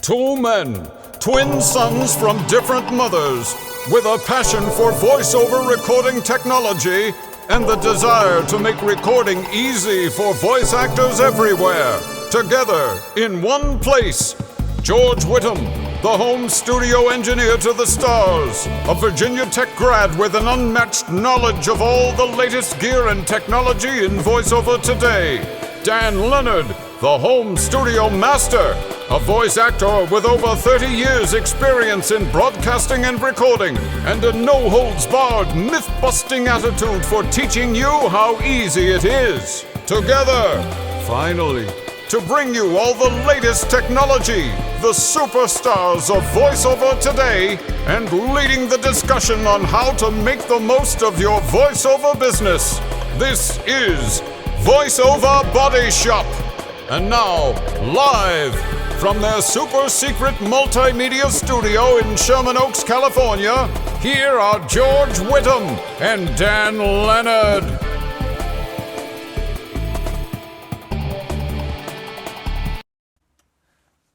Two men, twin sons from different mothers, with a passion for voiceover recording technology and the desire to make recording easy for voice actors everywhere. Together, in one place, George Whittam, the home studio engineer to the stars, a Virginia Tech grad with an unmatched knowledge of all the latest gear and technology in voiceover today. Dan Leonard, the home studio master, a voice actor with over 30 years experience in broadcasting and recording, and a no-holds-barred, myth-busting attitude for teaching you how easy it is. Together, finally, to bring you all the latest technology, the superstars of voiceover today, and leading the discussion on how to make the most of your voiceover business. This is VoiceOver Body Shop. And now, live from their super secret multimedia studio in Sherman Oaks, California, here are George Whittam and Dan Leonard.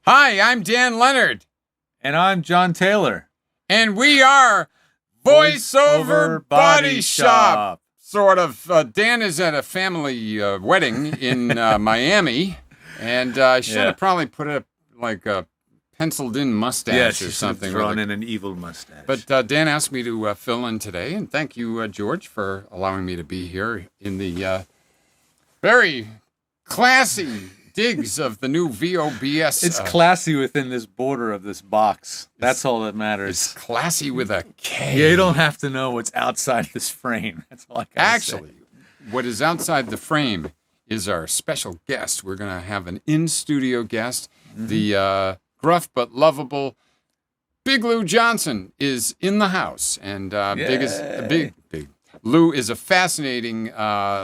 Hi, I'm Dan Leonard. And I'm John Taylor. And we are VoiceOver Body Shop. Sort of. Dan is at a family wedding in Miami, and I should have probably put up like a penciled-in mustache or something. Drawn in an evil mustache. But Dan asked me to fill in today, and thank you, George, for allowing me to be here in the very classy digs of the new VOBS. It's classy within this border of this box. That's all that matters. It's classy with a K. Yeah, you don't have to know what's outside this frame. That's all I gotta Actually, say. What is outside the frame is our special guest. We're going to have an in-studio guest. Mm-hmm. The gruff but lovable Big Llou Johnson is in the house. And Big Lou is a fascinating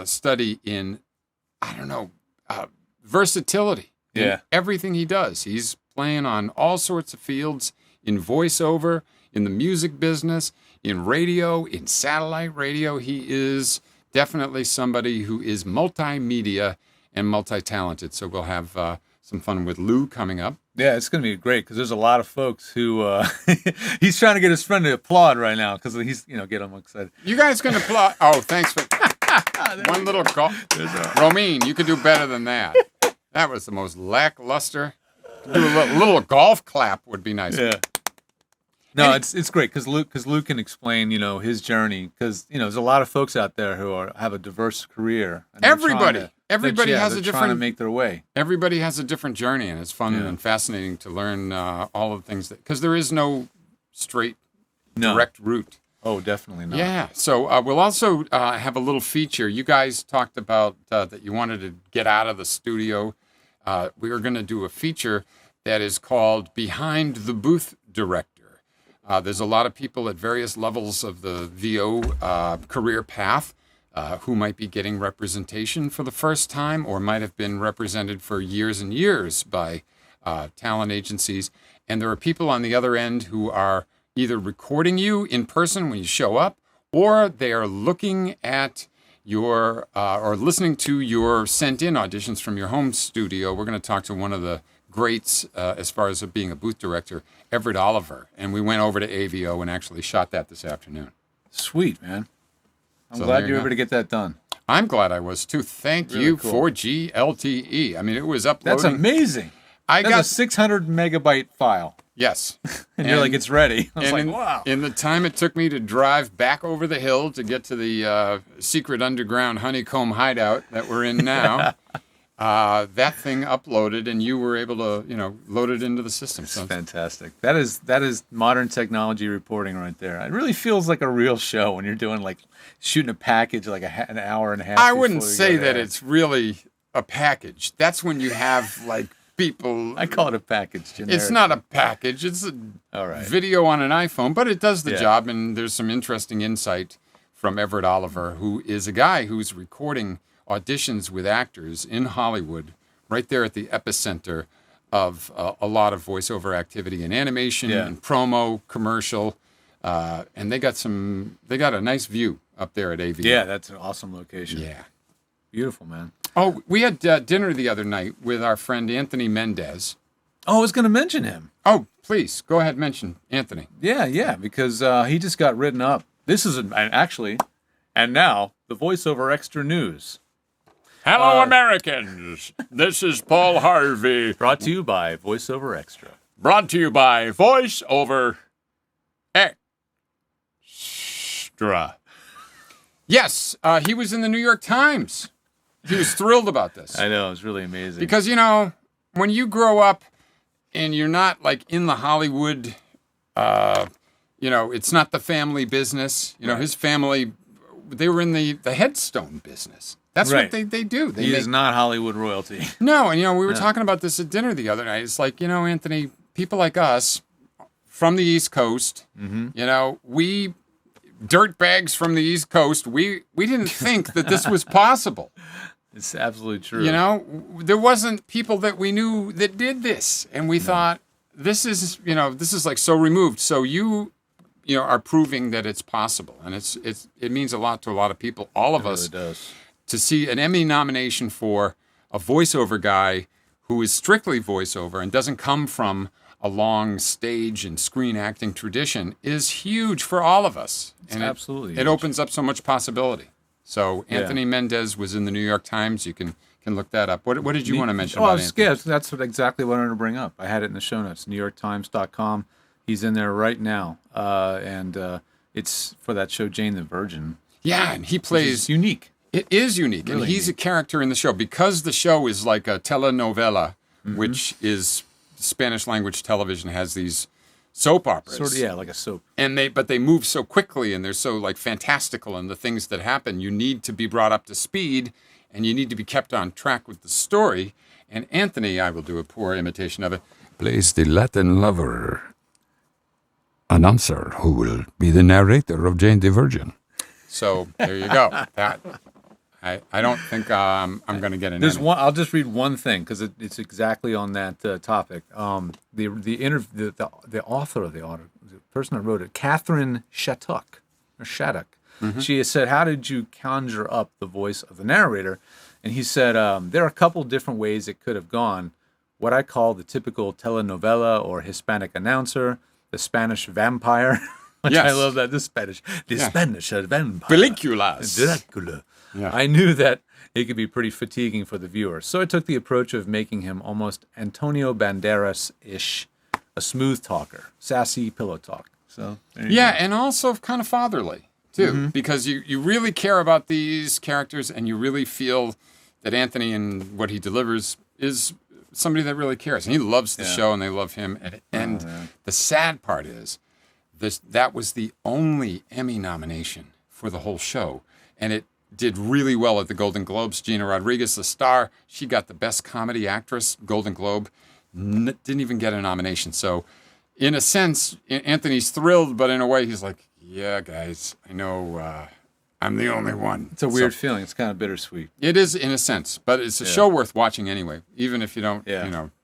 study in, versatility in everything he does. He's playing on all sorts of fields in voiceover, in the music business, in radio, in satellite radio. He is definitely somebody who is multimedia and multi-talented. So we'll have some fun with Lou coming up. Yeah, it's going to be great because there's a lot of folks who he's trying to get his friend to applaud right now because he's, get him excited. You guys can applaud. Oh, thanks for one little Romine, you could do better than that. That was the most lackluster. Do a little golf clap would be nice. Yeah. No, it's great because Luke can explain, his journey because there's a lot of folks out there who have a diverse career. And everybody has a different trying to make their way. Everybody has a different journey, and it's fun and fascinating to learn all of the things because there is no straight, direct route. Oh, definitely not. Yeah. So we'll also have a little feature. You guys talked about that you wanted to get out of the studio. We are going to do a feature that is called Behind the Booth Director. There's a lot of people at various levels of the VO career path who might be getting representation for the first time or might have been represented for years and years by talent agencies. And there are people on the other end who are either recording you in person when you show up, or they are looking at your or listening to your sent-in auditions from your home studio. We're going to talk to one of the greats as far as being a booth director, Everett Oliver, and we went over to AVO and actually shot that this afternoon. Sweet, man. I'm glad you were able to get that done. I'm glad I was too. Thank you for GLTE. I mean, it was uploading. That's amazing. That's a 600 megabyte file. Yes. and you're like, it's ready. I was like, wow. In the time it took me to drive back over the hill to get to the secret underground honeycomb hideout that we're in now, that thing uploaded, and you were able to, load it into the system. So fantastic. That is modern technology reporting right there. It really feels like a real show when you're doing like shooting a package like an hour and a half. I wouldn't say that it's really a package. That's when you have like people. I call it a package. It's not a package. It's a video on an iPhone, but it does the job. And there's some interesting insight from Everett Oliver, who is a guy who's recording auditions with actors in Hollywood, right there at the epicenter of a lot of voiceover activity in animation and promo, commercial, and they got a nice view up there at AV. Yeah, that's an awesome location. Yeah, beautiful, man. Oh, we had dinner the other night with our friend Anthony Mendez, Oh, I was going to mention him. Oh, please go ahead and mention Anthony. Yeah, because he just got written up. This is actually, and now the voiceover extra news. Hello, Americans. This is Paul Harvey. Brought to you by VoiceOver Extra. Brought to you by VoiceOver Extra. Yes, he was in the New York Times. He was thrilled about this. I know, it's really amazing. Because, you know, when you grow up and you're not like in the Hollywood, you know, it's not the family business. You know, his family, they were in the headstone business. That's what they do. He is not Hollywood royalty. No, and, you know, we were talking about this at dinner the other night. It's like, you know, Anthony, people like us from the East Coast, you know, we dirtbags from the East Coast, we didn't think that this was possible. It's absolutely true. You know, there wasn't people that we knew that did this. And we thought, this is, you know, this is like so removed. So you know, are proving that it's possible. And it means a lot to a lot of people, all of us. It really does. To see an Emmy nomination for a voiceover guy who is strictly voiceover and doesn't come from a long stage and screen acting tradition is huge for all of us. And absolutely it huge. opens up so much possibility. So Anthony Mendez was in the New York Times. You can look that up. What did you want to mention about Anthony? Yeah, that's exactly what I wanted to bring up. I had it in the show notes, NewYorkTimes.com. He's in there right now. And it's for that show, Jane the Virgin. Yeah, and he plays... unique. It is unique, really, and he's unique. A character in the show. Because the show is like a telenovela, which is Spanish language television, has these soap operas. Sort of, yeah, like a soap. But they move so quickly, and they're so like fantastical, and the things that happen, you need to be brought up to speed, and you need to be kept on track with the story. And Anthony, I will do a poor imitation of it, plays the Latin lover announcer who will be the narrator of Jane the Virgin. So there you go. That I don't think I'm going to get an Emmy. I'll just read one thing because it's exactly on that topic. The author of the person that wrote it, Catherine Shattuck. She said, "How did you conjure up the voice of the narrator?" And he said, "There are a couple different ways it could have gone. What I call the typical telenovela or Hispanic announcer, the Spanish vampire." Which I love that. The Spanish vampire. Películas. Dracula. Yeah. I knew that it could be pretty fatiguing for the viewer. So I took the approach of making him almost Antonio Banderas-ish, a smooth talker, sassy pillow talk. So there you go. And also kind of fatherly, too, because you really care about these characters and you really feel that Anthony and what he delivers is somebody that really cares. And he loves the show and they love him. And the sad part is, that was the only Emmy nomination for the whole show. And it did really well at the Golden Globes. Gina Rodriguez, the star, she got the Best Comedy Actress, Golden Globe. Didn't even get a nomination. So in a sense, Anthony's thrilled, but in a way he's like, yeah, guys, I know I'm the only one. It's a weird feeling. It's kind of bittersweet. It is in a sense, but it's a show worth watching anyway, even if you don't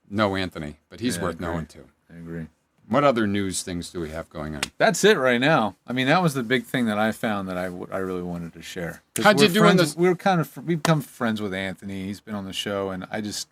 know Anthony. But he's worth knowing too. I agree. What other news things do we have going on? That's it right now. I mean, that was the big thing that I found that I really wanted to share. How'd you do in this? We've become friends with Anthony. He's been on the show, and I just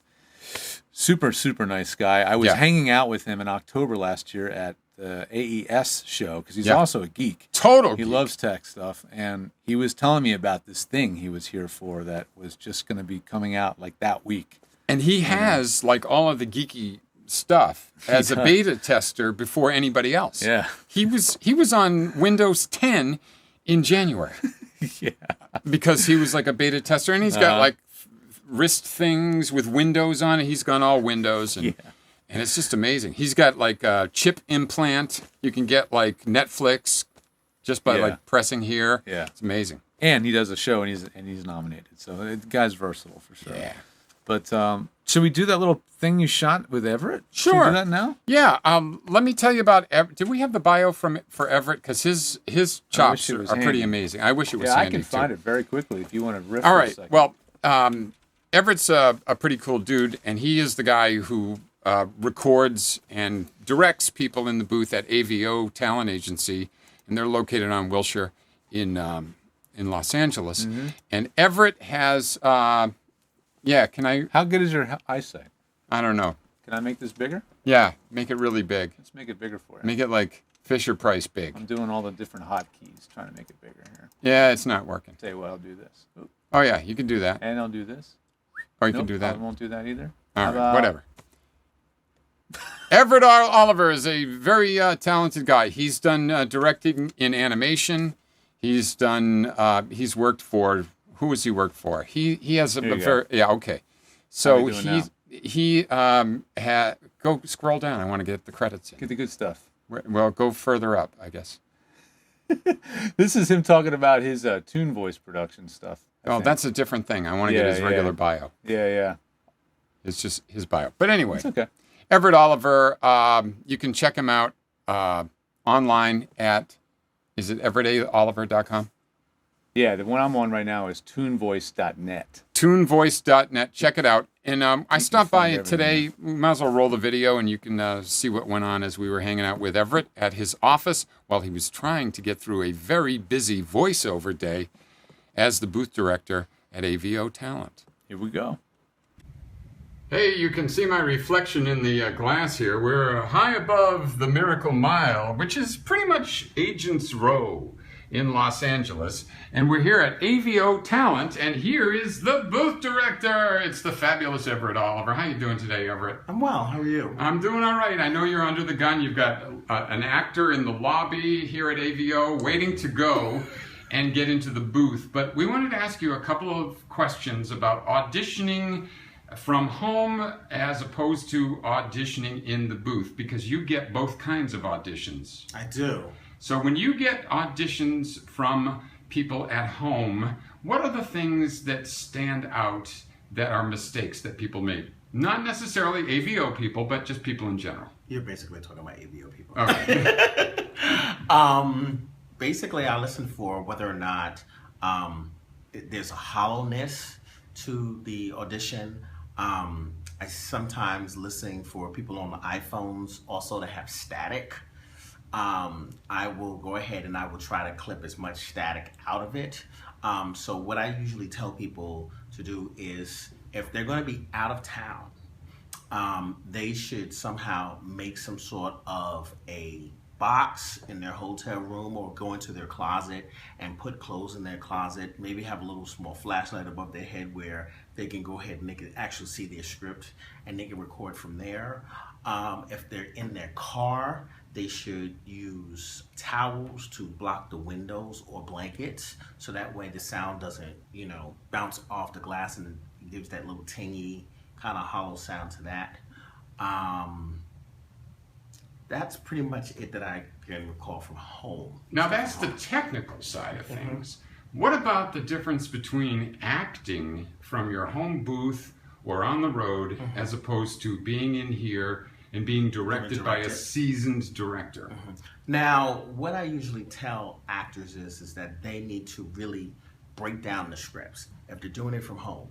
super, super nice guy. I was hanging out with him in October last year at the AES show because he's also a geek. He loves tech stuff, and he was telling me about this thing he was here for that was just going to be coming out like that week. And he has like all of the geeky stuff as a beta tester before anybody else. Yeah. He was on Windows 10 in January. Because he was like a beta tester and he's got like wrist things with Windows on it. He's gone all Windows and it's just amazing. He's got like a chip implant. You can get like Netflix just by like pressing here. Yeah. It's amazing. And he does a show and he's nominated. So the guy's versatile for sure. Yeah. But should we do that little thing you shot with Everett? Sure. Should we do that now? Yeah. Let me tell you about Everett. Did we have the bio for Everett? Because his chops are pretty amazing. I wish it was handy. I can find it very quickly if you want to riff All for right. a second. Well, Everett's a pretty cool dude, and he is the guy who records and directs people in the booth at AVO Talent Agency, and they're located on Wilshire in Los Angeles. Mm-hmm. And Everett has... can I... How good is your eyesight? I don't know. Can I make this bigger? Yeah, make it really big. Let's make it bigger for you. Make it like Fisher Price big. I'm doing all the different hotkeys, trying to make it bigger here. Yeah, it's not working. Tell you what, I'll do this. Oop. Oh yeah, you can do that. And I'll do this. Or you Nope, can do that. I won't do that either. All right, whatever. Everett Oliver is a very talented guy. He's done directing in animation. He's done. He's worked for. Who has he worked for? He has a very. Yeah. Okay. So he had. Go scroll down. I want to get the credits in. Get the good stuff. Well, go further up, I guess. This is him talking about his Toon Voice production stuff. I think. That's a different thing. I want to get his regular bio. Yeah. It's just his bio. But anyway. It's okay. Everett Oliver, you can check him out online at, is it everettoliver.com? Yeah, the one I'm on right now is toonvoice.net. Toonvoice.net. Check it out. And I stopped by today. We might as well roll the video and you can see what went on as we were hanging out with Everett at his office while he was trying to get through a very busy voiceover day as the booth director at AVO Talent. Here we go. Hey, you can see my reflection in the glass here. We're high above the Miracle Mile, which is pretty much Agents Row in Los Angeles. And we're here at AVO Talent, and here is the booth director. It's the fabulous Everett Oliver. How you doing today, Everett? I'm well. How are you? I'm doing all right. I know you're under the gun. You've got an actor in the lobby here at AVO waiting to go and get into the booth. But we wanted to ask you a couple of questions about auditioning from home as opposed to auditioning in the booth, because you get both kinds of auditions. I do. So when you get auditions from people at home, what are the things that stand out that are mistakes that people make? Not necessarily AVO people, but just people in general. You're basically talking about AVO people. Okay. Basically, I listen for whether or not there's a hollowness to the audition. I sometimes listen for people on the iPhones also to have static. I will go ahead and I will try to clip as much static out of it. So what I usually tell people to do is, if they're going to be out of town, they should somehow make some sort of a box in their hotel room or go into their closet and put clothes in their closet. Maybe have a little small flashlight above their head where they can go ahead and they can actually see their script and they can record from there. If they're in their car, they should use towels to block the windows or blankets, so that way the sound doesn't, bounce off the glass and it gives that little tingy kind of hollow sound to that. That's pretty much it that I can recall from home. Now that's the technical side of things. What about the difference between acting from your home booth or on the road as opposed to being in here and being directed by a seasoned director? Now, what I usually tell actors is that they need to really break down the scripts if they're doing it from home.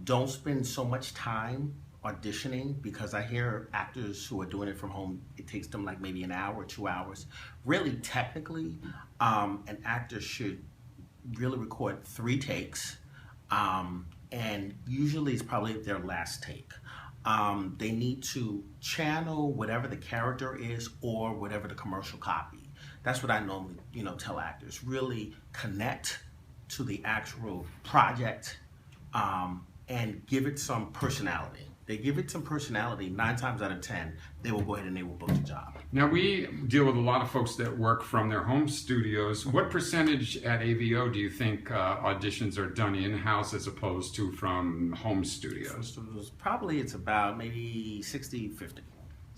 Don't spend so much time auditioning, because I hear actors who are doing it from home, it takes them like maybe an hour or 2 hours. Really, technically, an actor should really record 3 takes, and usually it's probably their last take. They need to channel whatever the character is or whatever the commercial copy. That's what I normally, tell actors. Really connect to the actual project and give it some personality. They give it some personality, 9 times out of 10, they will go ahead and they will book the job. Now, we deal with a lot of folks that work from their home studios. What percentage at AVO do you think auditions are done in-house as opposed to from home studios? Probably it's about maybe 60-50.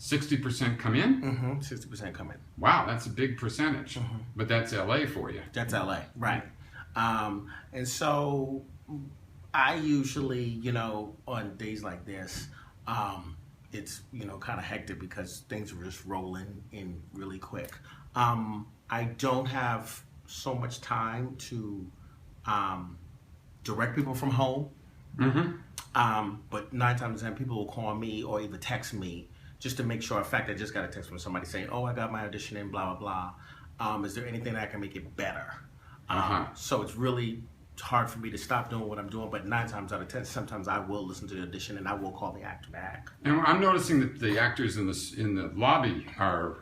60% come in? 60% come in. Wow, that's a big percentage. But that's LA for you. That's LA, right. And so I usually, on days like this, it's, kind of hectic because things are just rolling in really quick. I don't have so much time to direct people from home. But 9 times out of 10, people will call me or even text me just to make sure. In fact, I just got a text from somebody saying, "Oh, I got my audition in, blah, blah, blah. Is there anything that I can make it better?" So it's really hard for me to stop doing what I'm doing, but 9 times out of 10, sometimes I will listen to the audition and I will call the actor back. And I'm noticing that the actors in the lobby are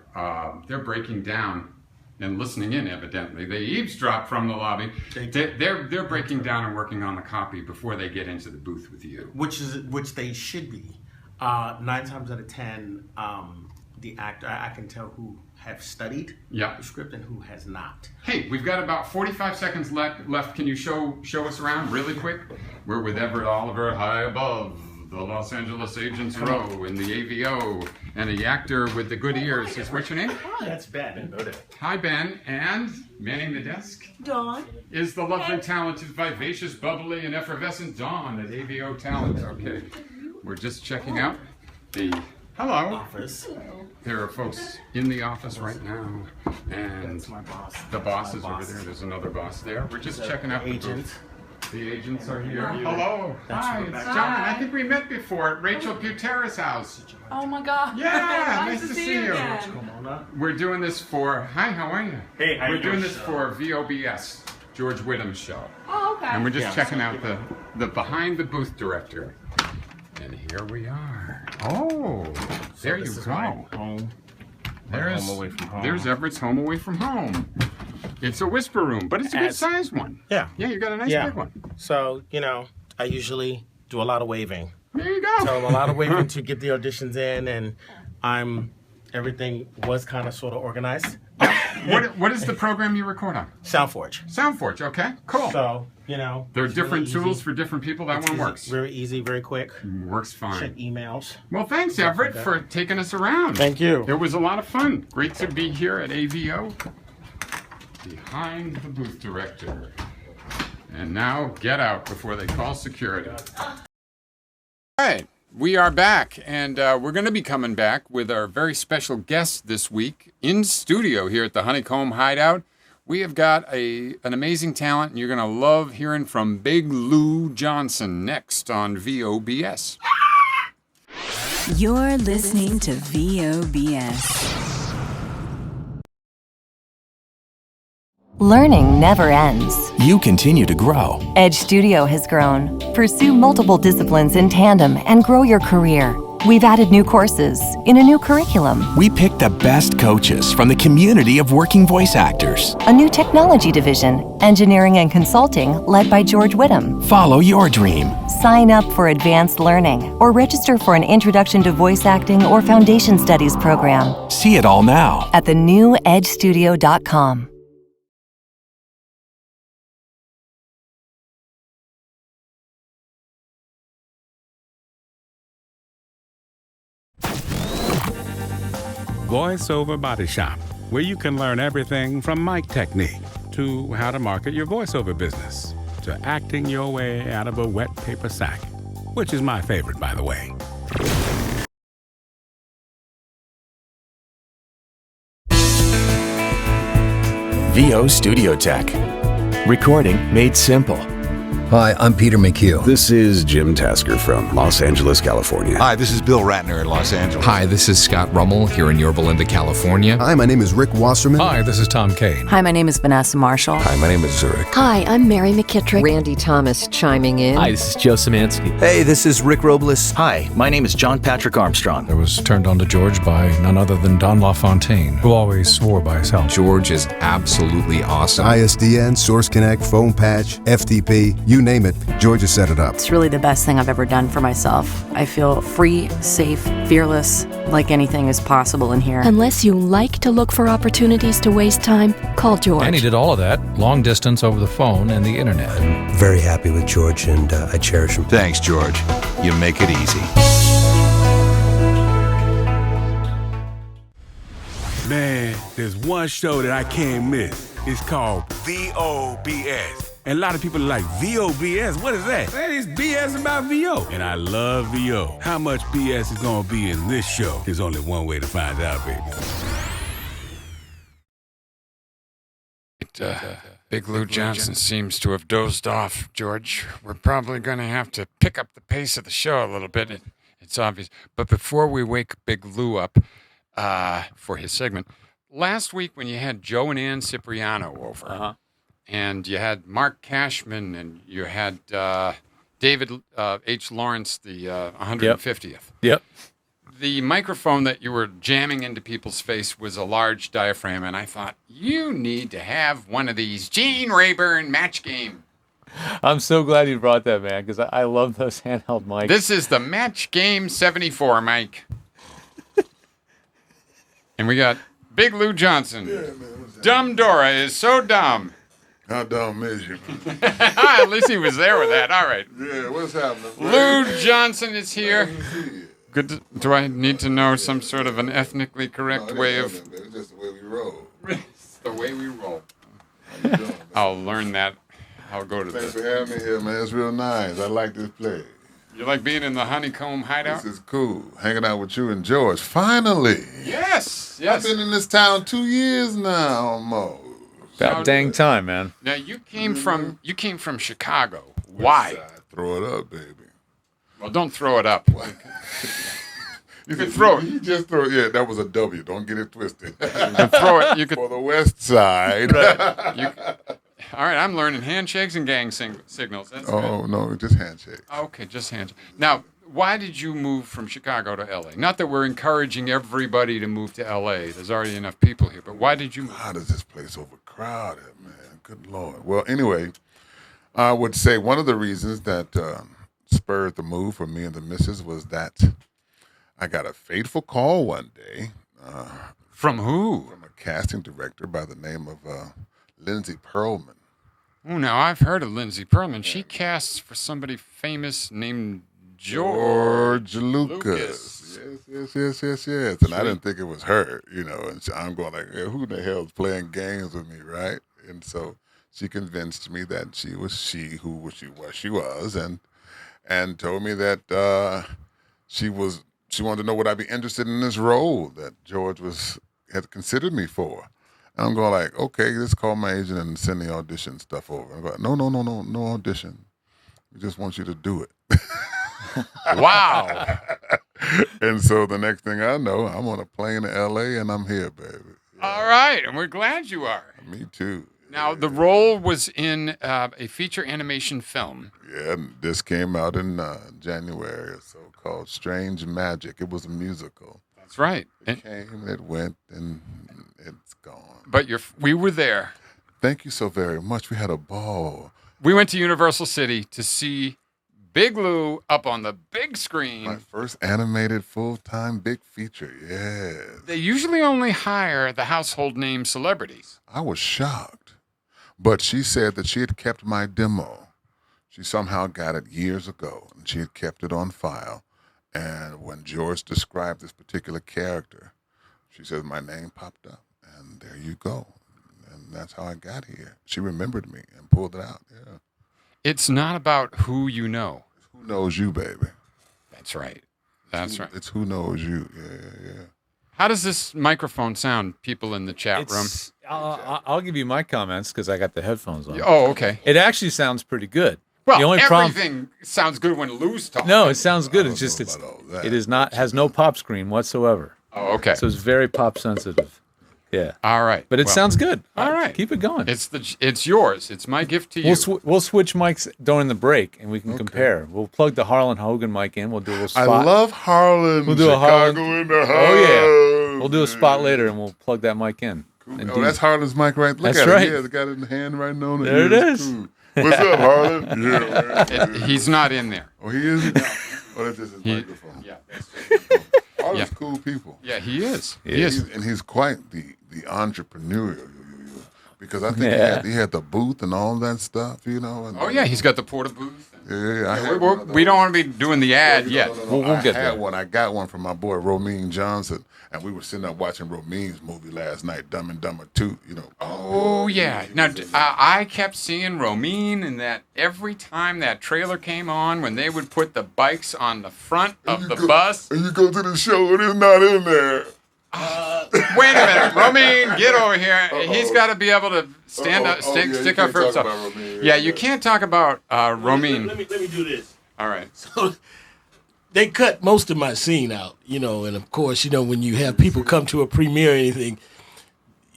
they're breaking down and listening in. Evidently, they eavesdrop from the lobby. They're breaking down and working on the copy before they get into the booth with you. Which they should be. 9 times out of 10, the actor, I can tell who have studied the script and who has not. Hey, we've got about 45 seconds left. Can you show us around really quick? We're with Everett Oliver, high above the Los Angeles Agents Row in the AVO, and the actor with the good ears is, what's your name? That's Ben. Hi, Ben. And manning the desk Dawn is the lovely, talented, vivacious, bubbly, and effervescent Dawn at AVO Talent. Okay, we're just checking out the Office. There are folks in the office right now, and That's my boss. the boss is over there. There's another boss there. We're just checking out the Agent. booth. The agents are here. Hello. Hi, it's John. I think we met before at Rachel Butera's house. Oh my God. Yeah, nice to see you. again. Come on up. We're doing this for, hi, how are you? Hey, how We're you doing doing? this for VOBS, George Whittam's show. Oh, okay. And we're just checking out the behind the booth director. And here we are. Oh, there you This is go. my home. There's, home away from home. There's Everett's home away from home. It's a whisper room, but it's a good sized one. Yeah. Yeah, you got a nice Yeah. big one. So, I usually do a lot of waving. There you go. So a lot of waving to get the auditions in, and everything was kind of sort of organized. What is the program you record on? Soundforge. Soundforge, okay, cool. So, There are it's different really tools easy. for different people. That It's one easy, works. very easy, very quick. Works Check fine. emails. Well, thanks, Everett, for taking us around. Thank you. It was a lot of fun. Great to be here at AVO. Behind the booth director. And now get out before they call security. All right, we are back, and we're going to be coming back with our very special guest this week in studio here at the Honeycomb Hideout. We have got an amazing talent, and you're going to love hearing from Big Llou Johnson next on VOBS. You're listening to VOBS. Learning never ends. You continue to grow. Edge Studio has grown. Pursue multiple disciplines in tandem and grow your career. We've added new courses in a new curriculum, We pick the best coaches from the community of working voice actors. a new technology division, engineering and consulting led by George Whittam. Follow your dream. Sign up for advanced learning or register for an Introduction to Voice Acting or Foundation Studies program See it all now. at thenewedgestudio.com. VoiceOver Body Shop, where you can learn everything from mic technique to how to market your voiceover business to acting your way out of a wet paper sack, which is my favorite, by the way. VO Studio Tech. Recording made simple. Hi, I'm Peter McHugh. This is Jim Tasker from Los Angeles, California. Hi, this is Bill Ratner in Los Angeles. Hi, this is Scott Rummel here in Yorba Linda, California. Hi, my name is Rick Wasserman. Hi, this is Tom Kane. Hi, my name is Vanessa Marshall. Hi, my name is Zurich. Hi, I'm Mary McKittrick. Randy Thomas chiming in. Hi, this is Joe Szymanski. Hey, this is Rick Robles. Hi, my name is John Patrick Armstrong. I was turned on to George by none other than Don LaFontaine, who always swore by his health. George is absolutely awesome. ISDN, Source Connect, Phone Patch, FTP, you name it, George has set it up. It's really the best thing I've ever done for myself. I feel free, safe, fearless, like anything is possible in here. Unless you like to look for opportunities to waste time, call George. And he did all of that, long distance over the phone and the internet. I'm very happy with George, and I cherish him. Thanks, George. You make it easy. Man, there's one show that I can't miss. It's called VOBS. And a lot of people are like, VOBS? What is that? That is BS about VO. And I love VO. How much BS is gonna be in this show? There's only one way to find out, baby. Big Llou Johnson seems to have dozed off, George. We're probably going to have to pick up the pace of the show a little bit. It's obvious. But before we wake Big Llou up for his segment, last week when you had Joe and Ann Cipriano over, and you had Mark Cashman, and you had David H. Lawrence, the 150th. Yep. The microphone that you were jamming into people's face was a large diaphragm, and I thought, you need to have one of these Gene Rayburn Match Game. I'm so glad you brought that, man, because I love those handheld mics. This is the Match Game 74 mic. And we got Big Llou Johnson. Yeah, man, Dumb Dora is so dumb. How dumb is you, man? At least he was there with that. All right. Yeah, what's happening? Llou Johnson is here. Good. Do I need to know some sort of an ethnically correct way of? It's just the way we roll. It's the way we roll. How you doing, man? I'll learn that. I'll go to Thanks this. for having me here, man. It's real nice. I like this place. You like being in the Honeycomb Hideout? This is cool. Hanging out with you and George. Finally. Yes. I've been in this town 2 years now, almost. About dang time, man. Now you came from Chicago. Why? Throw it up, baby. Well, don't throw it up. You can throw it. You just throw it. Yeah, that was a W. Don't get it twisted. You can throw it. You could For the west side. Right. All right, I'm learning handshakes and gang signals. That's good. No, just handshake. Okay, just handshake. Now, why did you move from Chicago to L.A.? Not that we're encouraging everybody to move to L.A. There's already enough people here. But why did you move? How does this place overcrowded, man? Good Lord. Well, anyway, I would say one of the reasons that spurred the move for me and the missus was that I got a fateful call one day. From who? From a casting director by the name of Lindsay Pearlman. Oh, now I've heard of Lindsay Pearlman. She casts for somebody famous named George Lucas. Yes. And I didn't think it was her, and I'm going like, hey, who the hell's playing games with me, right? And so she convinced me that she was who she was, and told me that she wanted to know would I be interested in this role that George had considered me for. And I'm going like, okay, let's call my agent and send the audition stuff over. I'm going, no audition. We just want you to do it. Wow. And so the next thing I know, I'm on a plane to L.A. and I'm here, baby. Yeah. All right, and we're glad you are. Me too. Now, the role was in a feature animation film. Yeah, this came out in January, so called Strange Magic. It was a musical. That's right. It came, it went, and it's gone. But we were there. Thank you so very much. We had a ball. We went to Universal City to see Big Llou up on the big screen. My first animated full-time big feature, yes. They usually only hire the household name celebrities. I was shocked. But she said that she had kept my demo. She somehow got it years ago, and she had kept it on file. And when George described this particular character, she said my name popped up, and there you go. And that's how I got here. She remembered me and pulled it out, yeah. It's not about who you know. It's who knows you, baby. That's right. That's right. It's who knows you, yeah. How does this microphone sound, people in the chat room? I'll give you my comments because I got the headphones on. Oh, okay. It actually sounds pretty good. Well, the only everything sounds good when Lou's talking. No, it sounds good. It's just has no pop screen whatsoever. Oh, okay. So it's very pop sensitive. Yeah. All right. But it sounds good. All right. Keep it going. It's yours. It's my gift to you. We'll switch mics during the break and we can compare. We'll plug the Harlan Hogan mic in. We'll do a little spot. I love Harlan. We'll do Chicago in the house. Oh yeah. We'll do a spot later and we'll plug that mic in. Cool. That's Harlan's mic right. Look that's at right. it. Yeah, it's got it in the hand right now. There it is. Cool. What's up, Harlan? Yeah, man. He's not in there. Oh, he isn't? Oh, that's just his microphone. Yeah. Harlan's cool people. Yeah, he is. He is. And he's quite the entrepreneurial. Because I think he had the booth and all that stuff, And oh, yeah, he's got the porta booth. Yeah, we don't want to be doing the ad yet. No, we'll get there. I got one from my boy, Romeen Johnson, and we were sitting up watching Romeen's movie last night, Dumb and Dumber 2, Oh, yeah. Now, I kept seeing Romeen, and that every time that trailer came on, when they would put the bikes on the front of the bus. And you go to the show, and it's not in there. Wait a minute, Romeen, get over here. He's got to be able to stand up, stick up for himself. Yeah, you can't talk about Romeen. Let me do this. All right. So they cut most of my scene out, and of course, when you have people come to a premiere or anything,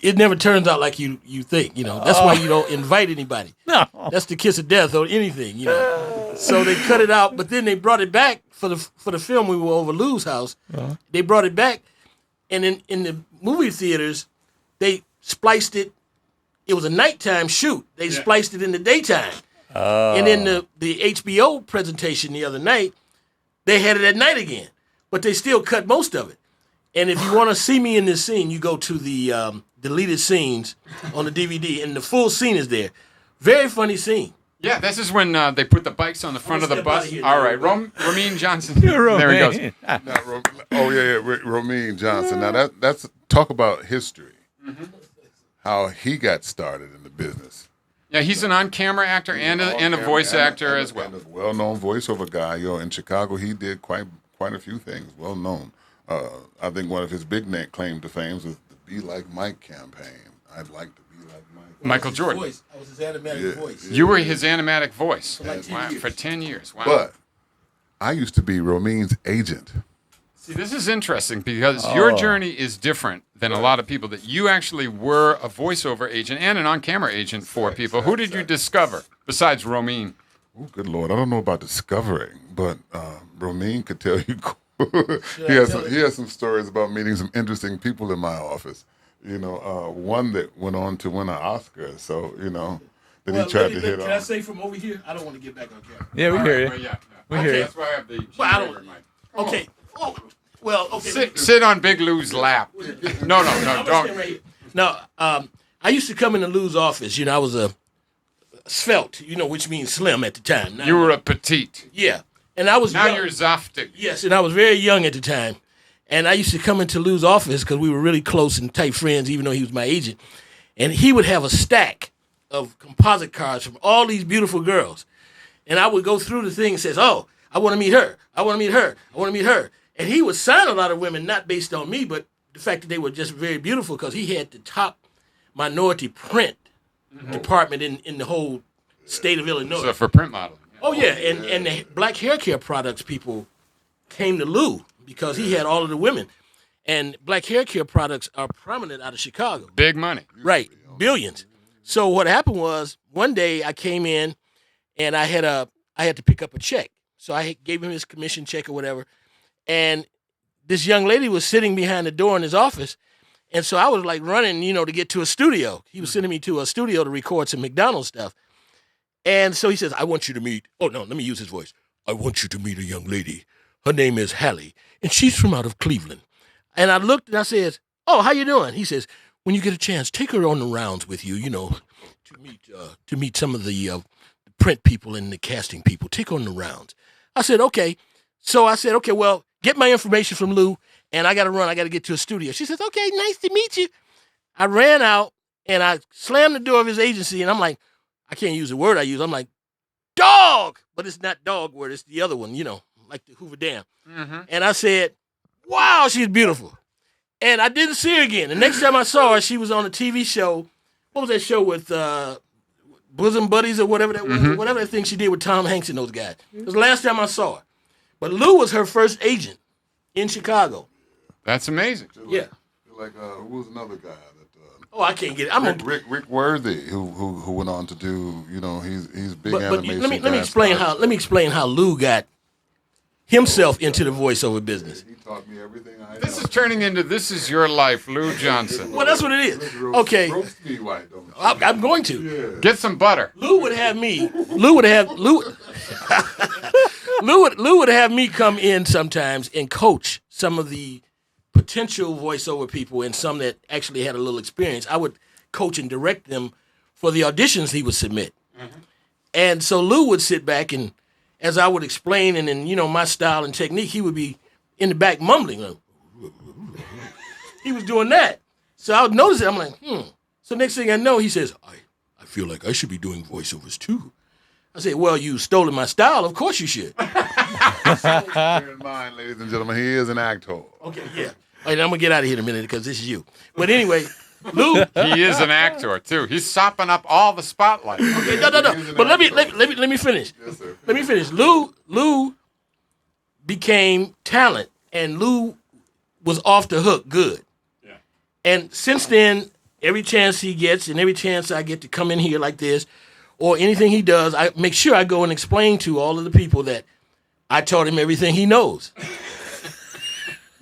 it never turns out like you think. That's why you don't invite anybody. No. That's the kiss of death or anything. So they cut it out, but then they brought it back for the film. We were over Lou's house. They brought it back, and in the movie theaters, they spliced it. It was a nighttime shoot. They spliced it in the daytime. And in the HBO presentation the other night, they had it at night again, but they still cut most of it. And if you want to see me in this scene, you go to the deleted scenes on the DVD, and the full scene is there. Very funny scene. Yeah, this is when they put the bikes on the front of the bus. All right, Romeen Johnson. You're there he goes. Romeen Johnson. Now that's talk about history. How he got started in the business. Yeah, he's an on-camera actor and a voice actor as well. And a well-known voiceover guy. In Chicago, he did quite a few things. Well known. I think one of his big claim to fame was the "Be Like Mike" campaign. I'd like to be like Mike. Michael Jordan. I was his animatic voice. You were his animatic voice for 10 years. Wow. But I used to be Romeen's agent. See, this is interesting because your journey is different than a lot of people. That you actually were a voiceover agent and an on-camera agent for people. Who did you discover besides Romeen? Oh, good Lord. I don't know about discovering, but Romeen could tell you. He has some stories about meeting some interesting people in my office. One that went on to win an Oscar. So, that he tried to hit on. Can I say from over here? I don't want to get back on camera. Yeah, we hear you. We hear you. That's why I have the Okay. Oh, well, okay. Sit on Big Lou's lap. No, don't. Right here. Now, I used to come into Lou's office. I was a svelte, which means slim at the time. Now, you were a petite. Yeah. And I was now young. You're zaftig. Yes, and I was very young at the time. And I used to come into Lou's office because we were really close and tight friends, even though he was my agent. And he would have a stack of composite cards from all these beautiful girls. And I would go through the thing and says, "Oh, I want to meet her. I want to meet her. I want to meet her." And he would sign a lot of women, not based on me, but the fact that they were just very beautiful because he had the top minority print department in the whole state of Illinois. So for print modeling. Oh, yeah, and the black hair care products people came to Lou because he had all of the women. And black hair care products are prominent out of Chicago. Big money. Right, billions. So what happened was one day I came in and I had to pick up a check. So I gave him his commission check or whatever. And this young lady was sitting behind the door in his office. And so I was like running, to get to a studio. He was sending me to a studio to record some McDonald's stuff. And so he says, "I want you to meet," oh no, let me use his voice. "I want you to meet a young lady. Her name is Hallie, and she's from out of Cleveland." And I looked and I said, "Oh, how you doing?" He says, "When you get a chance, take her on the rounds with you, to meet some of the print people and the casting people. Take her on the rounds." I said, "Okay." So I said, "Okay, well, get my information from Lou, and I got to run. I got to get to a studio." She says, "Okay, nice to meet you." I ran out, and I slammed the door of his agency, and I'm like, I can't use the word I use. I'm like, "Dog!" But it's not dog word. It's the other one, like the Hoover Dam. And I said, "Wow, she's beautiful." And I didn't see her again. The next time I saw her, she was on a TV show. What was that show with Bosom Buddies or whatever that was? Whatever that thing she did with Tom Hanks and those guys. It was the last time I saw her. But Lou was her first agent in Chicago. That's amazing. Yeah. Like, who was another guy? Oh, I can't get it. Rick Worthy, who went on to do, he's big animation. Let me explain how Lou got himself into the voiceover business. He taught me everything I know. This is turning into This Is Your Life, Lou Johnson. Well, that's what it is. Okay. Roast me white, don't you? I'm going to. Get some butter. Lou would have me come in sometimes and coach some of the potential voiceover people and some that actually had a little experience. I would coach and direct them for the auditions he would submit. And so Lou would sit back and as I would explain and in, my style and technique, he would be in the back mumbling. He was doing that. So I would notice it. I'm like, So next thing I know, he says, I feel like I should be doing voiceovers too. I said, "Well, you stolen my style. Of course you should." Bear in mind, ladies and gentlemen, he is an actor. Okay, yeah. All right, I'm going to get out of here in a minute because this is you. But anyway, Lou. He is an actor, too. He's sopping up all the spotlight. Okay, no. But let me finish. Yes, sir. Let me finish. Lou became talent, and Lou was off the hook good. Yeah. And since then, every chance he gets and every chance I get to come in here like this or anything he does, I make sure I go and explain to all of the people that I taught him everything he knows.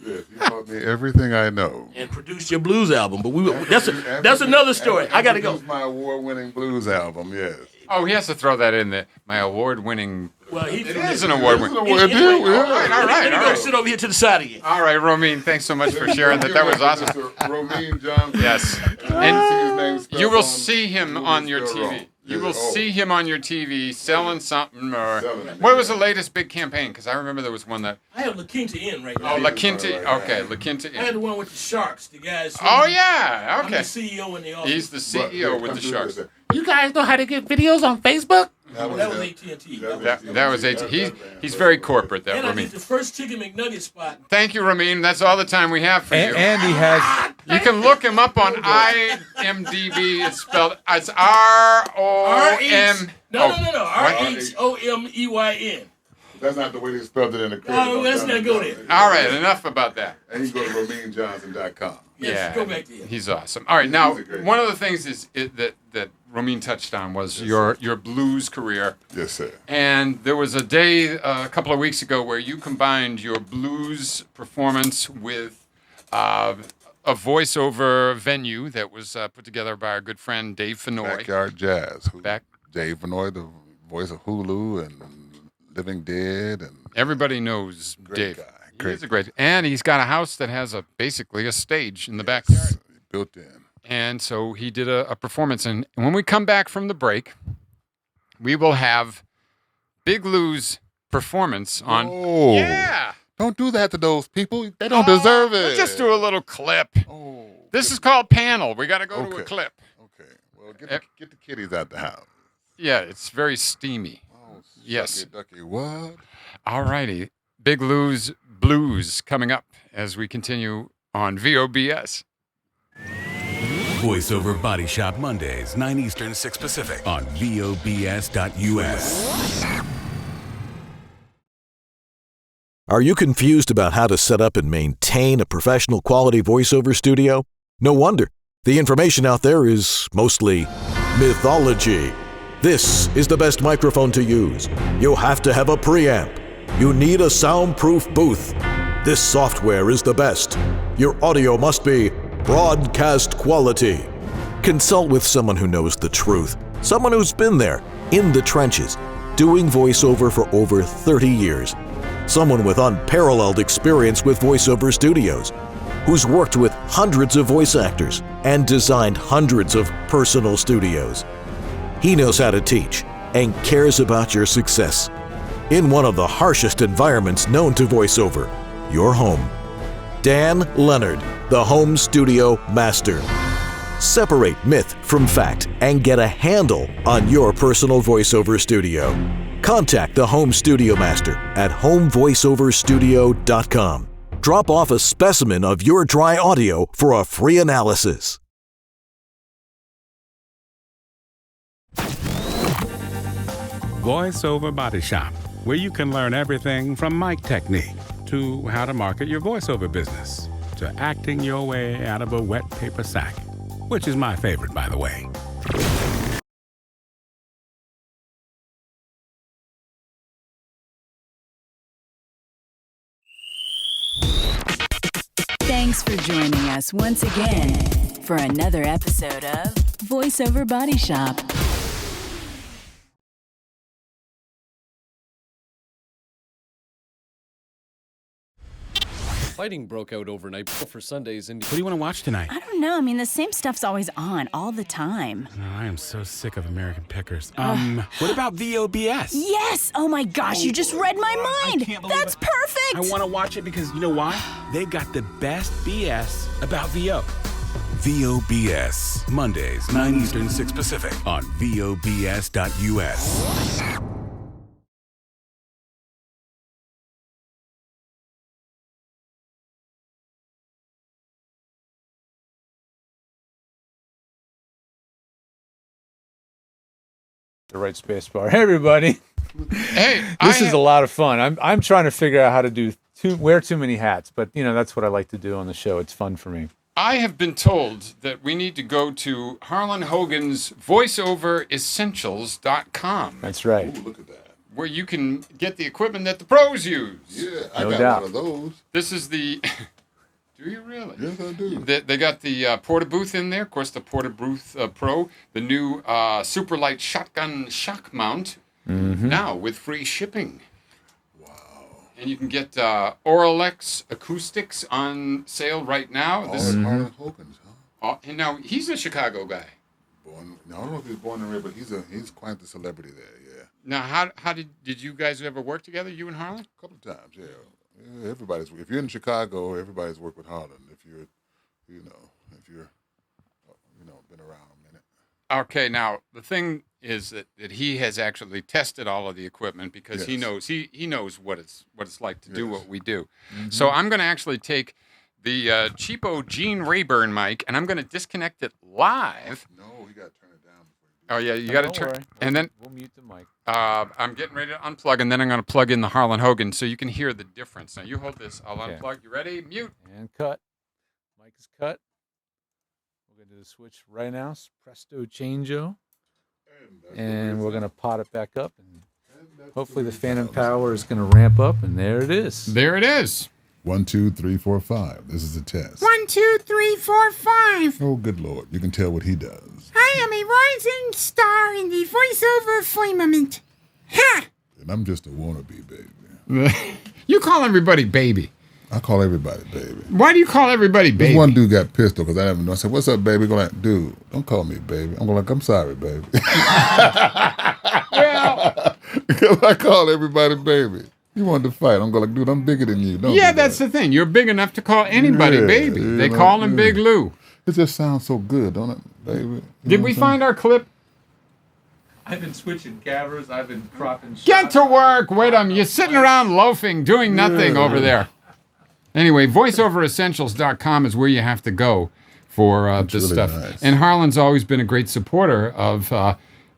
Yes, you taught me everything I know. And produced your blues album. But that's another story. I got to go. My award-winning blues album, yes. Oh, he has to throw that in there. My award-winning. Well, it is an award-winning. All right. Let me go sit over here to the side again. All right, Romine, thanks so much for sharing that. That was awesome. Romine Johnson. Yes. And you will see him on your TV. You will see him on your TV selling something. Or what was the latest big campaign? Because I remember there was one that. I have La Quinta in right now. Oh, La Quinta. Okay, La Quinta I had the one with the Sharks. The guys. Oh yeah. Okay. I'm the CEO in the office. He's the CEO with the Sharks. You guys know how to get videos on Facebook? That was AT&T. That was AT&T. He's very corporate, that And I Ramin. did the first Chicken McNugget spot. Thank you, Ramin. That's all the time we have for you. And he has. You can look him up on IMDb. It's spelled. It's R-O-M. No. RHOMEYN. That's not the way they spelled it in the credits. Oh, let's not go there. All right, enough about that. And you go to RominJohnson.com. Yes, go back there. He's awesome. All right, now one of the things that Ramin touched on was your blues career. Yes, sir. And there was a day a couple of weeks ago where you combined your blues performance with a voiceover venue that was put together by our good friend Dave Fenoy. Backyard Jazz. Dave Fenoy, the voice of Hulu and Living Dead, and everybody knows Dave. Guy. He's a great, and he's got a house that has basically a stage in the backyard, built in. And so he did a performance. And when we come back from the break, we will have Big Lou's performance on. Oh, yeah! Don't do that to those people. They don't deserve it. Let's just do a little clip. Oh, this is called Panel. We got to go to a clip. Okay. Well, get the kitties out the house. Yeah, it's very steamy. Oh, yes. Ducky, what? All righty. Big Lou's Blues coming up as we continue on VOBS. Voiceover Body Shop Mondays, 9 Eastern, 6 Pacific on VOBS.US. Are you confused about how to set up and maintain a professional quality voiceover studio? No wonder. The information out there is mostly mythology. This is the best microphone to use. You'll have to have a preamp. You need a soundproof booth. This software is the best. Your audio must be broadcast quality. Consult with someone who knows the truth. Someone who's been there, in the trenches, doing voiceover for over 30 years. Someone with unparalleled experience with voiceover studios, who's worked with hundreds of voice actors and designed hundreds of personal studios. He knows how to teach and cares about your success. In one of the harshest environments known to voiceover, your home. Dan Leonard, the Home Studio Master. Separate myth from fact and get a handle on your personal voiceover studio. Contact the Home Studio Master at homevoiceoverstudio.com. Drop off a specimen of your dry audio for a free analysis. Voiceover Body Shop, where you can learn everything from mic technique to how to market your voiceover business to acting your way out of a wet paper sack, which is my favorite, by the way. Thanks for joining us once again for another episode of VoiceOver Body Shop. Fighting broke out overnight for Sundays. And what do you want to watch tonight? I don't know. I mean, the same stuff's always on all the time. Oh, I am so sick of American Pickers. What about VOBS? Yes! Oh my gosh, you just read my mind! That's perfect! I want to watch it because you know why? They've got the best BS about VO. VOBS, Mondays, 9 Eastern, 6 Pacific on VOBS.US. The right space bar. Hey, everybody. Hey, this is a lot of fun. I'm trying to figure out how to wear too many hats, but you know that's what I like to do on the show. It's fun for me. I have been told that we need to go to Harlan Hogan's voiceoveressentials.com. That's right. Ooh, look at that. Where you can get the equipment that the pros use. Yeah, I No got doubt. one of those. This is the... Do you really? Yes, I do. They got the Porta Booth in there. Of course, the Porta Booth Pro. The new super light shotgun shock mount. Now with free shipping. And you can get Oralex acoustics on sale right now. All at Harlan Hogan's, huh? And now he's a Chicago guy. I don't know if he was born and raised, but he's quite the celebrity there. Yeah. Now, how did you guys ever work together? You and Harlan? A couple of times, yeah. Everybody's. If you're in Chicago, everybody's worked with Harlan. If you're been around a minute. Okay, now the thing is that he has actually tested all of the equipment because he knows what it's like to do what we do. So I'm going to actually take the cheapo Gene Rayburn mic and I'm going to disconnect it live. No, you got to turn it down before you do. Oh yeah, you got to turn. Worry. And then we'll mute the mic. I'm getting ready to unplug, and then I'm going to plug in the Harlan Hogan so you can hear the difference. Now you hold this. I'll unplug. You ready? Mute. And cut. Mic is cut. We're going to do the switch right now. Presto changeo. And we're going to pot it back up. And hopefully the phantom power is going to ramp up, and there it is. There it is. 1, 2, 3, 4, 5. This is a test. 1, 2, 3, 4, 5. Oh, good Lord. You can tell what he does. I am a rising star in the voiceover firmament. Ha! And I'm just a wannabe, baby. You call everybody baby. I call everybody baby. Why do you call everybody baby? This one dude got pissed because I didn't know. I said, "What's up, baby?" Going like, "Dude, don't call me baby." I'm going like, "I'm sorry, baby." Well, because I call everybody baby. You wanted to fight. I'm going like, "Dude, I'm bigger than you." Don't yeah, do that's that. the thing. You're big enough to call anybody baby. They call him Big Llou. It just sounds so good, don't it, baby? You Did know we what I'm find our clip? I've been switching cameras. I've been cropping shots. Get to work. Wait a minute. You're sitting around loafing, doing nothing over there. Anyway, voiceoveressentials.com is where you have to go for this really stuff. nice. And Harlan's always been a great supporter of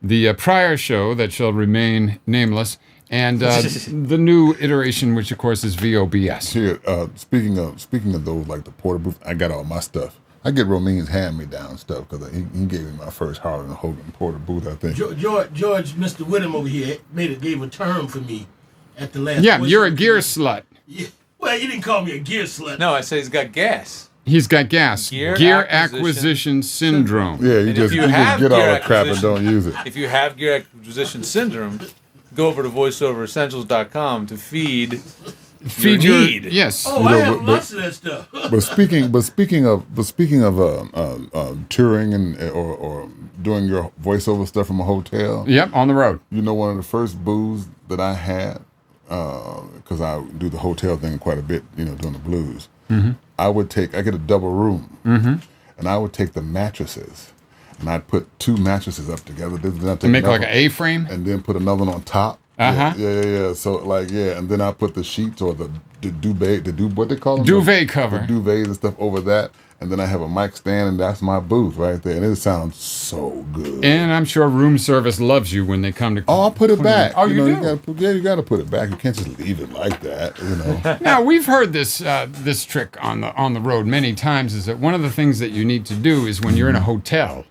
the prior show that shall remain nameless and the new iteration, which of course is VOBS. Here, speaking of those, like the Porta Booth, I got all my stuff. I get Romin's hand-me-down stuff because he gave me my first Harlan Hogan Porta Booth, I think. George, Mr. Whittam over here gave a term for me at the last. Yeah, you're a gear slut. Yeah. Well, you didn't call me a gear slut. No, I said he's got gas. He's got gas. Gear acquisition syndrome. Yeah, you just get all the crap and don't use it. If you have gear acquisition syndrome, go over to voiceoveressentials.com to feed your need. Yes. Oh, I have lots of that stuff. But speaking of touring and or doing your voiceover stuff from a hotel. Yep, on the road. You know, one of the first booths that I had, because I do the hotel thing quite a bit, you know, doing the blues. Mm-hmm. I get a double room, and I would take the mattresses, and I'd put 2 mattresses up together. To make like an A-frame? And then put another one on top. Uh-huh. Yeah. So and then I put the sheets or the duvet, what they call them? Duvet cover. The duvets and stuff over that. And then I have a mic stand, and that's my booth right there. And it sounds so good. And I'm sure room service loves you when they come to. Oh, I'll put it back. Oh, you do? You got to put it back. You can't just leave it like that, you know. Now we've heard this trick on the road many times. Is that one of the things that you need to do is when you're in a hotel,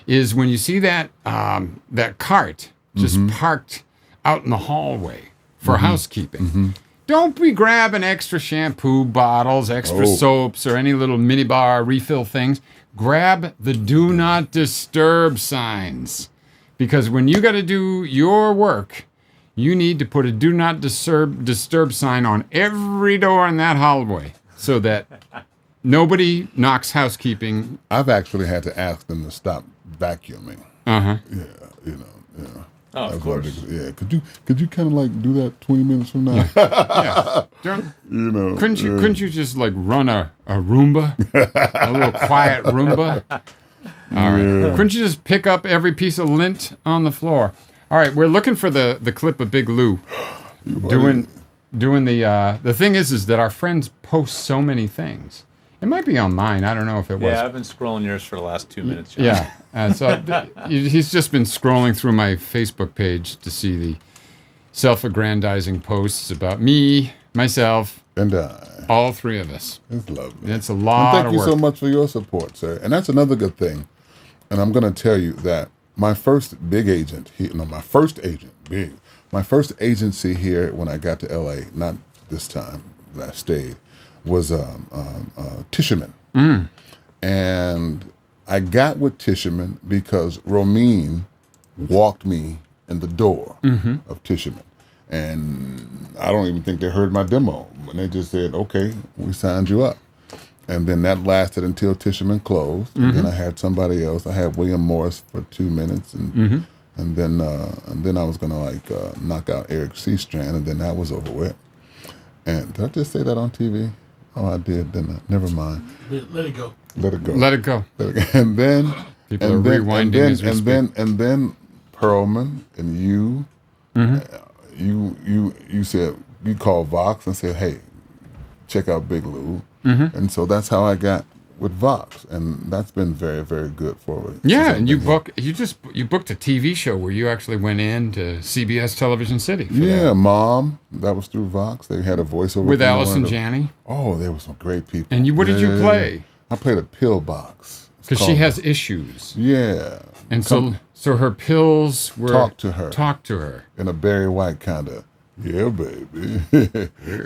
is when you see that cart just parked out in the hallway for housekeeping. Don't be grabbing extra shampoo bottles, extra soaps, or any little minibar refill things. Grab the do not disturb signs. Because when you got to do your work, you need to put a do not disturb sign on every door in that hallway so that nobody knocks housekeeping. I've actually had to ask them to stop vacuuming. Uh-huh. Yeah, you know, yeah. Oh, of course. Yeah, could you kind of like do that 20 minutes from now? Yeah. You know, couldn't you just like run a Roomba, a little quiet Roomba? All right. Yeah. Couldn't you just pick up every piece of lint on the floor? All right, we're looking for the clip of Big Llou doing the thing is that our friends post so many things. It might be on mine. I don't know if it was. Yeah, I've been scrolling yours for the last 2 minutes. John. Yeah. He's just been scrolling through my Facebook page to see the self-aggrandizing posts about me, myself, and I. All three of us. It's lovely. It's a lot and of thank work. you so much for your support, sir. And that's another good thing. And I'm going to tell you that my first big agent, my first agency here when I got to LA, not this time that I stayed, was Tischerman. And I got with Tischerman because Romine walked me in the door of Tischerman. And I don't even think they heard my demo. And they just said, okay, we signed you up. And then that lasted until Tischerman closed. And then I had somebody else. I had William Morris for 2 minutes. And then I was going to knock out Eric Seastrand. And then that was over with. And did I just say that on TV? Oh, I did, didn't I? Never mind. Let it go. Let it go. Let it go. And then people are rewinding as we speak. And then Perlman and you, you said, you called Vox and said, hey, check out Big Llou. And so that's how I got with Vox, and that's been very, very good for me. Yeah, and you booked a TV show where you actually went in to CBS Television City. Yeah, Mom, that was through Vox. They had a voiceover with Allison Janney. Oh, there were some great people. And what did you play? I played a pill box because she has issues. Yeah, and so her pills were talk to her in a Barry White kind of. Yeah, baby.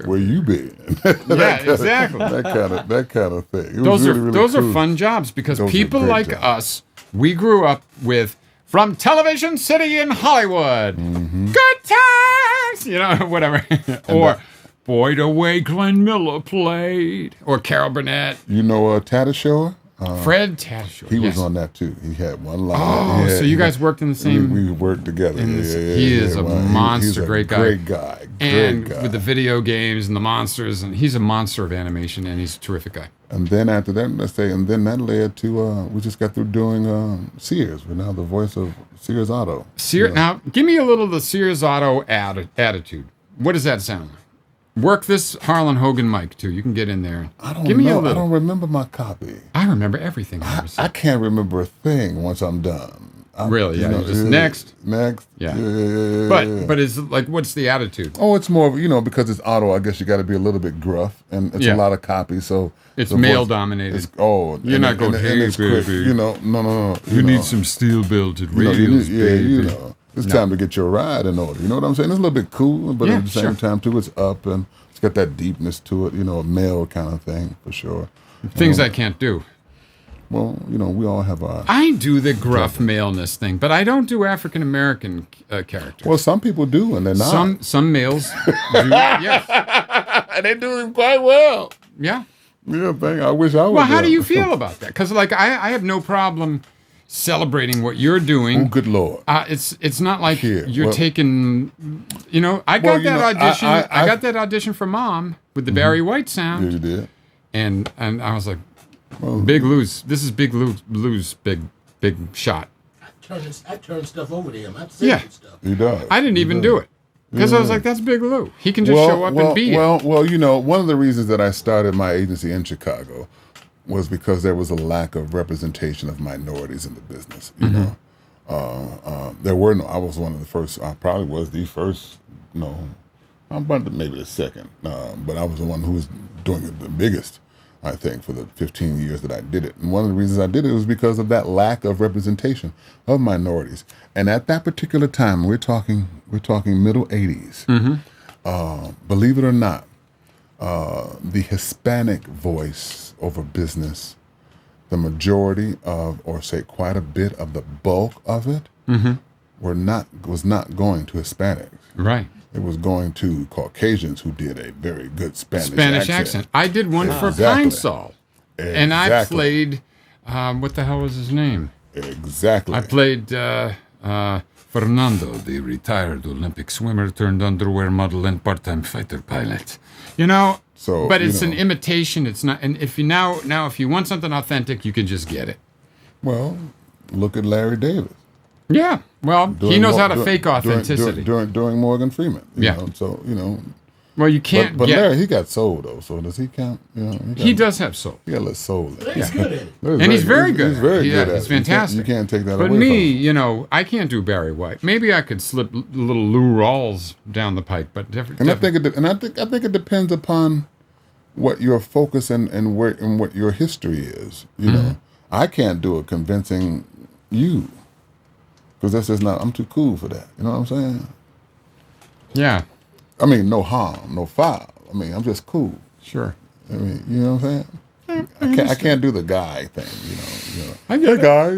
Where you been? Exactly. That kind of thing. Those really, really those cool. are fun jobs because people like us, we grew up with from Television City in Hollywood. Good times, whatever. Or Boy, the way Glenn Miller played, or Carol Burnett. You know Tatasciore? Fred Tatasciore. He was on that too. He had one line. Oh, so you guys worked in the same. We worked together. He is a monster, he's a great guy. Great guy. And with the video games and the monsters, and he's a monster of animation, and he's a terrific guy. And then after that, then that led to we just got through doing Sears. We're now the voice of Sears Auto. Now, give me a little of the Sears Auto attitude. What does that sound like? Work this Harlan Hogan mic too. You can get in there. I don't know. I don't remember my copy. I remember everything. I can't remember a thing once I'm done. Really? Yeah. Just next. Yeah. But it's like, what's the attitude? Oh, it's more because it's auto. I guess you got to be a little bit gruff, and it's a lot of copies. So it's male dominated. You're not going. Hey, baby. No. You need some steel belted radios, baby. It's time to get your ride in order. You know what I'm saying? It's a little bit cool, but at the same time, too, it's up and it's got that deepness to it, a male kind of thing, for sure. Things I can't do. Well, we all have our... I do the gruff maleness thing, but I don't do African-American characters. Well, some people do, and they're not. Some males do, yes. And they do it quite well. Yeah. Yeah, I wish I was. Well, how do you feel about that? Because, I have no problem celebrating what you're doing. Oh, good Lord! It's not like you're taking. I got that audition. I got that audition for Mom with the Barry White sound. Yeah, you did. And I was like, Big Lou's. This is Big Lou's big shot. I turned stuff over to him. I said stuff. He does. I didn't even do it because I was like, that's Big Llou. He can just show up and be it. Well, one of the reasons that I started my agency in Chicago was because there was a lack of representation of minorities in the business. There were no. I was one of the first. I probably was the first. I'm maybe the second. But I was the one who was doing it the biggest. I think for the 15 years that I did it, and one of the reasons I did it was because of that lack of representation of minorities. And at that particular time, we're talking middle 80s. Believe it or not, the Hispanic voice over business, the majority of, or say quite a bit of the bulk of it, was not going to Hispanics. Right. It was going to Caucasians who did a very good Spanish accent. I did one for Pine Sol. And I played, what the hell was his name? Exactly. I played Fernando, the retired Olympic swimmer turned underwear model and part-time fighter pilot. But it's an imitation. It's not. And if you now if you want something authentic, you can just get it. Well, look at Larry Davis. Yeah. Well, he knows how to fake authenticity. During Morgan Freeman. You know, so, Well, you can't But get... Larry, he got soul, though, so does he count? You know, He does have soul. He got a little soul in it. He's good at it. And he's very good. He's very good at He's it. fantastic. You can't take that but away me, from him. you know, I can't do Barry White. Maybe I could slip little Lou Rawls down the pike, but And I think it depends upon what your focus and what your history is. You know, I can't do it convincing you because that's just not. I'm too cool for that. You know what I'm saying? Yeah. I mean, no harm, no foul. I mean, I'm just cool. Sure. I mean, you know what I'm saying? I can't do the guy thing. You know. I get guy.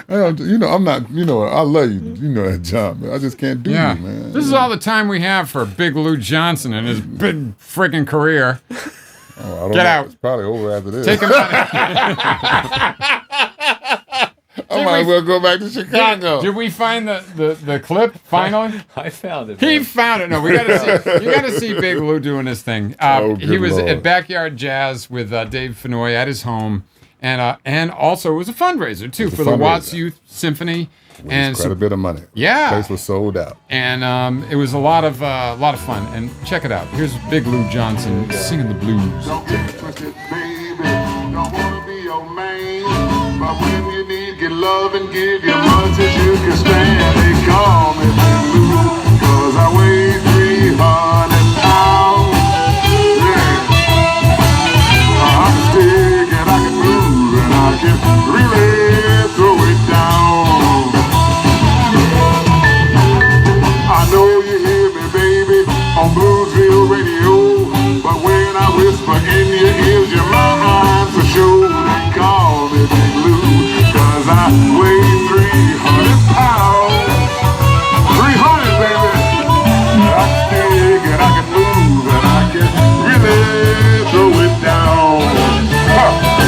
You know, I'm not. You know, I love you. You know that, John. Man. I just can't do you, man. This is all the time we have for Big Llou Johnson and his big freaking career. Oh, I don't Get know. out. It's probably over after this. Take him out. I might as well go back to Chicago. Did we find the clip finally? I found it. He found it. No, we got to see. You got to see Big Lou doing his thing. He was Lord. at Backyard Jazz with Dave Fenoy at his home, and also it was a fundraiser too for the Watts Youth Symphony. And quite a bit of money. Yeah, the place was sold out. And it was a lot of fun. And check it out. Here's Big Llou Johnson singing the blues. Don't get twisted, baby. Don't wanna be your man, but when you need get love and give you much as you can stand. They call me Big Llou, 'cause I weigh 300 pounds. Yeah. I'm stick and I can move and I can really throw it down. I know you hear me, baby, on Bluesville radio, but when I whisper in your ears, you're mine for sure. They call me Big Llou, 'cause I weigh 300 pounds. 300, baby. I can stick and I can move and I can really throw it down.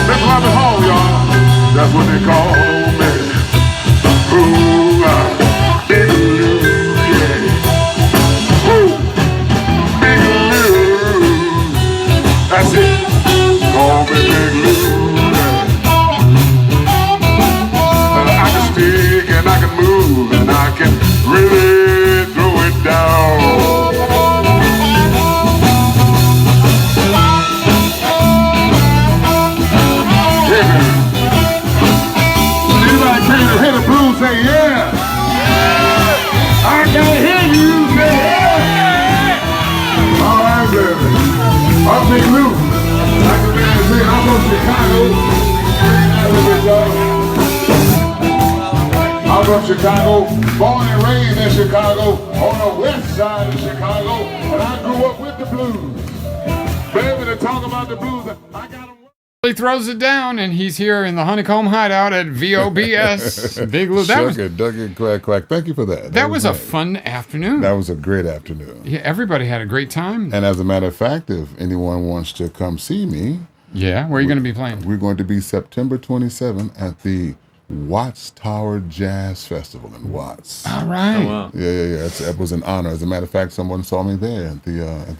Let's love it home, y'all. That's what they call me. Ooh, Big Llou. That's it. Call me Big Llou. I can stick and I can move and I can really throw it down. Yeah. Anybody came to hear the blues say yeah? I can hear you say yeah. All right, baby. I'm Big Llou. Like the man said, I'm from Chicago. I'm from Chicago, born and raised in Chicago, on the west side of Chicago, and I grew up with the blues. Baby, to talk about the blues, I got them. He throws it down, and he's here in the Honeycomb Hideout at VOBS. Big Llou. That was Dug it, quack, quack. Thank you for that. that was a nice. fun afternoon. That was a great afternoon. Yeah, everybody had a great time. And as a matter of fact, if anyone wants to come see me, yeah, where are you going to be playing? We're going to be September 27th at the Watts Tower Jazz Festival in Watts. All right. Oh, wow. Yeah. It was an honor. As a matter of fact, someone saw me there at the at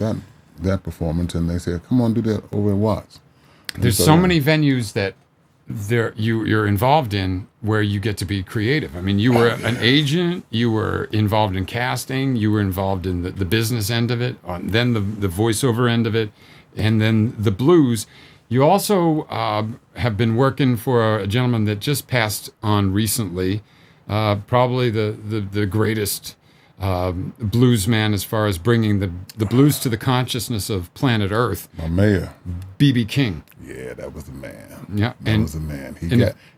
that performance, and they said, "Come on, do that over at Watts." There's so many venues that you're involved in where you get to be creative. I mean, you were an agent, you were involved in casting, you were involved in the business end of it, then the voiceover end of it, and then the blues. You also have been working for a gentleman that just passed on recently, probably the greatest blues man as far as bringing the blues to the consciousness of planet Earth. My mayor, B.B. King. Yeah, that was the man. Yeah, that was the man.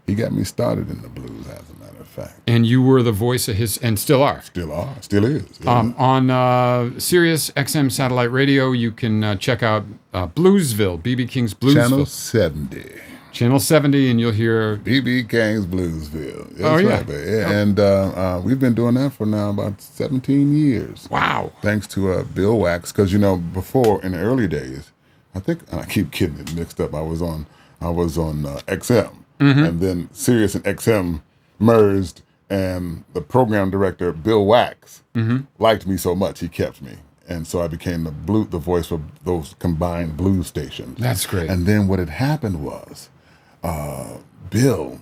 He got me started in the blues, as a matter of fact. And you were the voice of his, and still are. Still is. On Sirius XM satellite radio, you can check out Bluesville, B.B. King's Bluesville. Channel 70. Channel 70, and you'll hear B.B. King's Bluesville. That's oh, yeah. Right, baby. And we've been doing that for now about 17 years. Wow. Thanks to Bill Wax, because, before, in the early days, I keep getting it mixed up. I was on XM, and then Sirius and XM merged, and the program director, Bill Wax, liked me so much, he kept me. And so I became the voice for those combined blues stations. That's great. And then what had happened was, Bill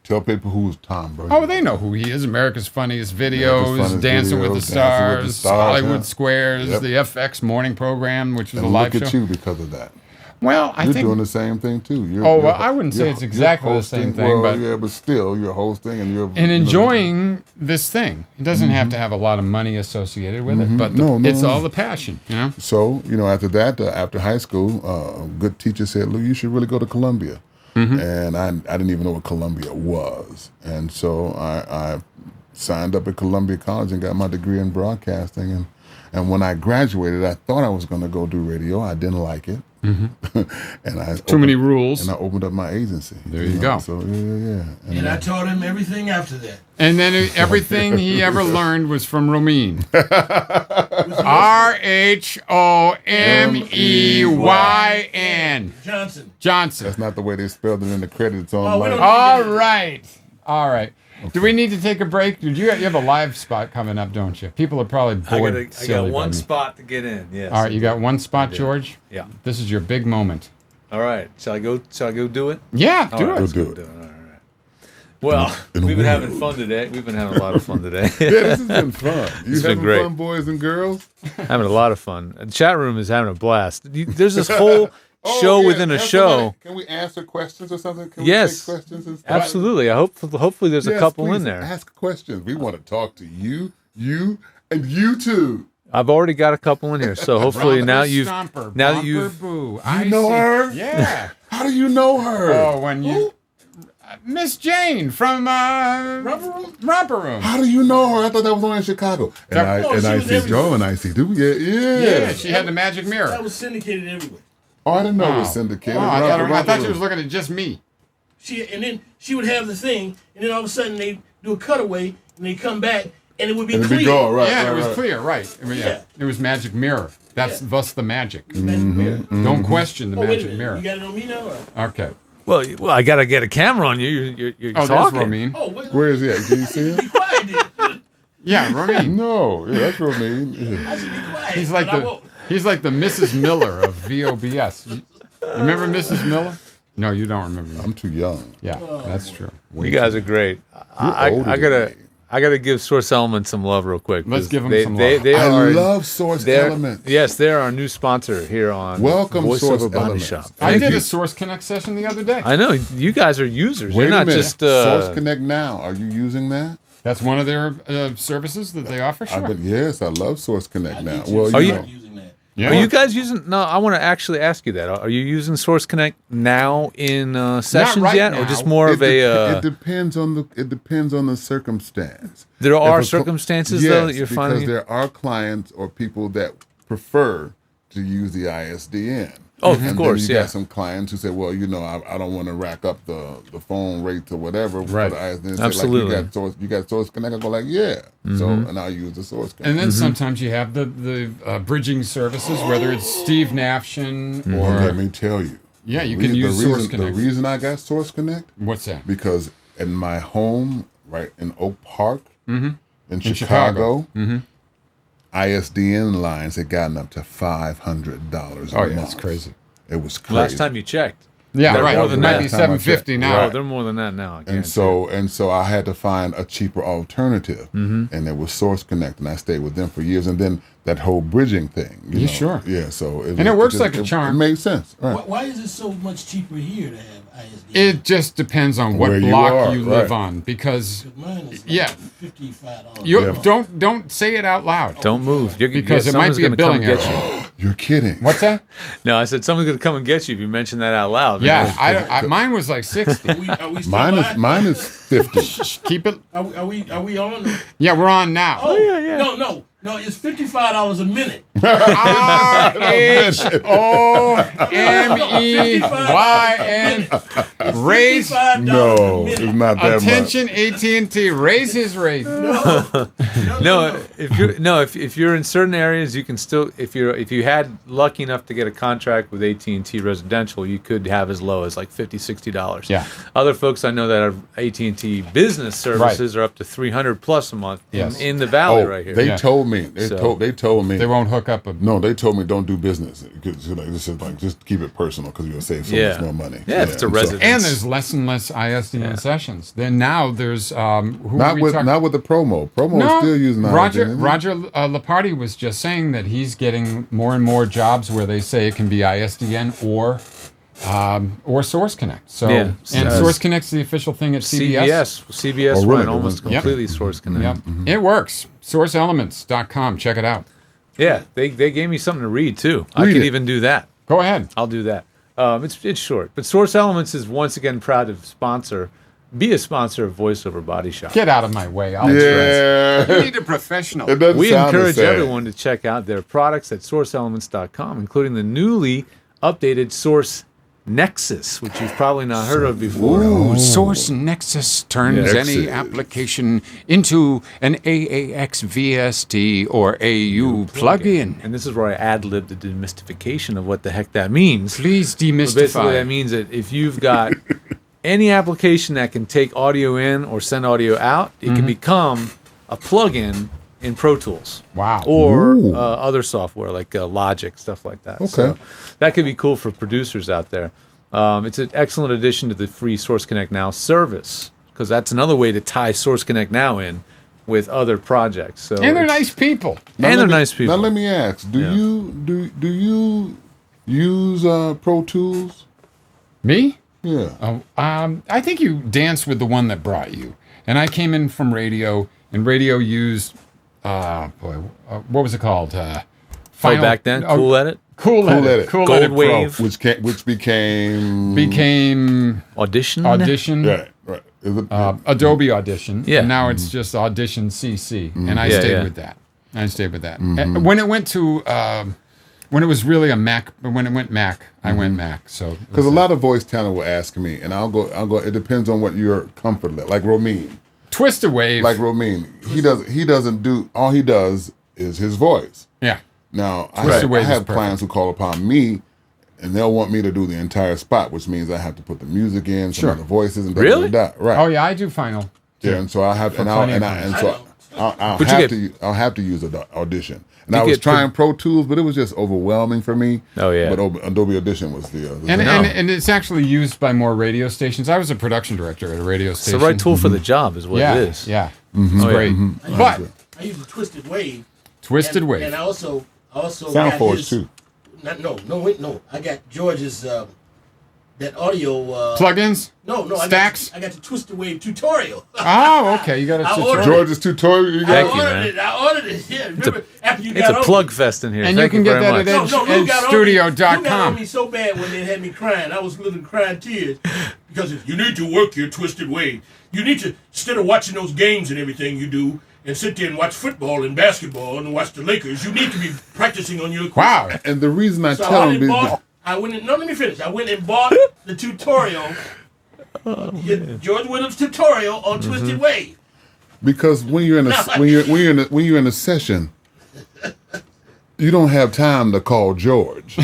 Tell people who's Tom Brady. Oh, they know who he is. America's Funniest Videos, Dancing with the Stars, Hollywood Squares, the FX morning program, which was a live show. Look at you because of that. Well, I you're think doing the same thing too. I wouldn't say it's exactly the same thing, but still, you're hosting and enjoying this thing. It doesn't have to have a lot of money associated with it, but it's all the passion, you know. So after that, after high school, a good teacher said, "Lou, you should really go to Columbia." And I didn't even know what Columbia was, and so I signed up at Columbia College and got my degree in broadcasting. And when I graduated, I thought I was going to go do radio. I didn't like it. And too many rules. And I opened up my agency. There you go. So yeah. And I taught him everything after that. And then everything he ever learned was from Romeen. RHOMEYN. Johnson. That's not the way they spelled it in the credits on. All right. Okay. Do we need to take a break? You have a live spot coming up, don't you? People are probably bored. I got one spot to get in. Yes. All right, you got one spot, George? Yeah. This is your big moment. All right. Shall I go do it? Yeah, do it. Go do it. All right. Well, we've been having fun today. We've been having a lot of fun today. Yeah, this has been fun. It's been great. Fun, boys and girls? Having a lot of fun. The chat room is having a blast. There's this whole show within a show. Can we answer questions or something? Can yes, we take questions and stuff? Absolutely. Hopefully there's a couple in there. Ask questions. We want to talk to you, and you too. I've already got a couple in here, so hopefully now that you've you know her. Yeah. How do you know her? Oh, when you Miss Jane from Romper Room. How do you know her? I thought that was only in Chicago. And I see Joe and I see Duke. Yeah. She had the magic mirror. That was syndicated everywhere. Oh, I didn't know it was syndicated. I thought she was looking at just me. Then she would have the thing, and then all of a sudden they do a cutaway, and they come back, and it would be clear. It was clear, right? I mean, it was magic mirror. That's thus the magic. Don't question the magic mirror. You got it on me now? Or? Okay. Well, I gotta get a camera on you. You're talking. That's Romeen. Where is he at? Can you see him? Be quiet, yeah, Romeen. No, that's Romeen. I should be quiet. He's like the Mrs. Miller of VOBS. You remember Mrs. Miller? No, you don't remember. I'm too young. Yeah, that's true. You guys are great. I gotta give Source Element some love real quick. Let's give them some love. I love Source Element. Yes, they're our new sponsor here on Welcome Voice Source Over Body Element. Shop. I did a Source Connect session the other day. I know you guys are users. Wait You're not a minute. just Source Connect Now. Are you using that? That's one of their services that they offer. Sure. Yes, I love Source Connect Now. Are you? Yeah. Are you guys using? No, I want to actually ask you that. Are you using Source Connect now in sessions right yet, now. or just more of a? It depends on the circumstance. There are circumstances though that you're finding. Because there are clients or people that prefer to use the ISDN. Oh, and of course, then you got some clients who say, well, I don't want to rack up the phone rates or whatever. Right. Absolutely. Like, you got Source Connect. I go like, yeah. So, and I'll use the Source Connect. And then sometimes you have the bridging services, whether it's Steve Nafshin or... Let me tell you. Yeah, you can use Source Connect. The reason I got Source Connect... What's that? Because in my home, right in Oak Park, in Chicago. ISDN lines had gotten up to $500 a month. That's crazy. It was crazy. Last time you checked. Yeah, they're right. More than $97.50 now. Oh, they're more than that now. And so I had to find a cheaper alternative, and it was Source Connect, and I stayed with them for years. And then that whole bridging thing. You know, sure. Yeah. So it works like a charm. It made sense. Right. Why is it so much cheaper here to have ISDN? It just depends on what block you live on, because mine is $55. Don't say it out loud. Don't move, because it might be a billing error. You're kidding. What's that? No, I said someone's going to come and get you if you mention that out loud. Yeah, mine was like 60. Mine is 50. Keep it. Are we on? Yeah, we're on now. Oh yeah. No, it's $55 a minute. RHOMEYN. Raise. No, it's not that Attention, AT&T. Raise his rate. If you're in certain areas, you can still. If you had lucky enough to get a contract with AT&T residential, you could have as low as like $50, $60. Yeah. Other folks I know that are AT&T business services are up to $300+ a month in the valley right here. They told me. They told me they won't hook up a... No, they told me don't do business. Because this is like, just keep it personal because you'll save so much more money. Yeah, if it's a residence. And there's less and less ISDN sessions. Then now there's... not with the promo. Promo is still using ISDN. Roger Lepardi was just saying that he's getting more and more jobs where they say it can be ISDN or Source Connect. So and Source Connect's the official thing at CBS. CBS went almost completely Source Connect. Yep. It works. SourceElements.com. Check it out. Yeah, they gave me something to read too. I could even do that. Go ahead. I'll do that. It's short, but Source Elements is once again proud to be a sponsor of VoiceOver Body Shop. Get out of my way. You need a professional. We encourage everyone to check out their products at SourceElements.com, including the newly updated Source Nexus, which you've probably not heard of before. Ooh, Source Nexus turns any application into an AAX VST or AU plugin. And this is where I ad-lib the demystification of what the heck that means. Please demystify. So basically, that means that if you've got any application that can take audio in or send audio out, it can become a plugin in Pro Tools. Wow. Or other software like Logic, stuff like that. Okay. So that could be cool for producers out there. It's an excellent addition to the free Source Connect Now service, because that's another way to tie Source Connect Now in with other projects. So and they're nice people. Now let me ask, do you use Pro Tools? Me? Yeah. I think you danced with the one that brought you. And I came in from radio, and radio used what was it called? Back then, Cool Edit. Cool Edit. Gold Edit Wave, which became Audition. Right. Adobe Audition. Yeah. And now it's just Audition CC, and I stayed with that. Mm-hmm. When it went to when it was really a Mac, when it went Mac, I went Mac. So because a lot of voice talent will ask me, and I'll go. It depends on what your comfort level. Like Romeen. Twisted Wave. Like Romeen, he doesn't do. All he does is his voice. Yeah. Now I have clients who call upon me, and they'll want me to do the entire spot, which means I have to put the music in, some of the voices, and right. Oh yeah, I do final. Yeah, and so I have, I'll have to use Audition. And I was trying Pro Tools, but it was just overwhelming for me. Oh yeah. But Adobe Audition was the and it's actually used by more radio stations. I was a production director at a radio station. It's the right tool for the job, is what it is. Yeah, it's great. But I use a Twisted Wave. Twisted Wave. And I also Soundforge too. No. I got George's that audio plugins. No, stacks. I got the Twisted Wave tutorial. Oh, okay. You got a tutorial. George's tutorial. I ordered it. Yeah, remember after you got it's a plug fest in here. And Thank you can get that much. at edgestudio.com. You got on me so bad when they had me crying. I was literally crying tears because you need to work your Twisted Wave. You need to, instead of watching those games and everything you do, and sit there and watch football and basketball and watch the Lakers, you need to be practicing on your equipment. Wow. And the reason I tell them let me finish. I went and bought the tutorial, George Williams tutorial on Twisted Wave. Because when you're in a session, you don't have time to call George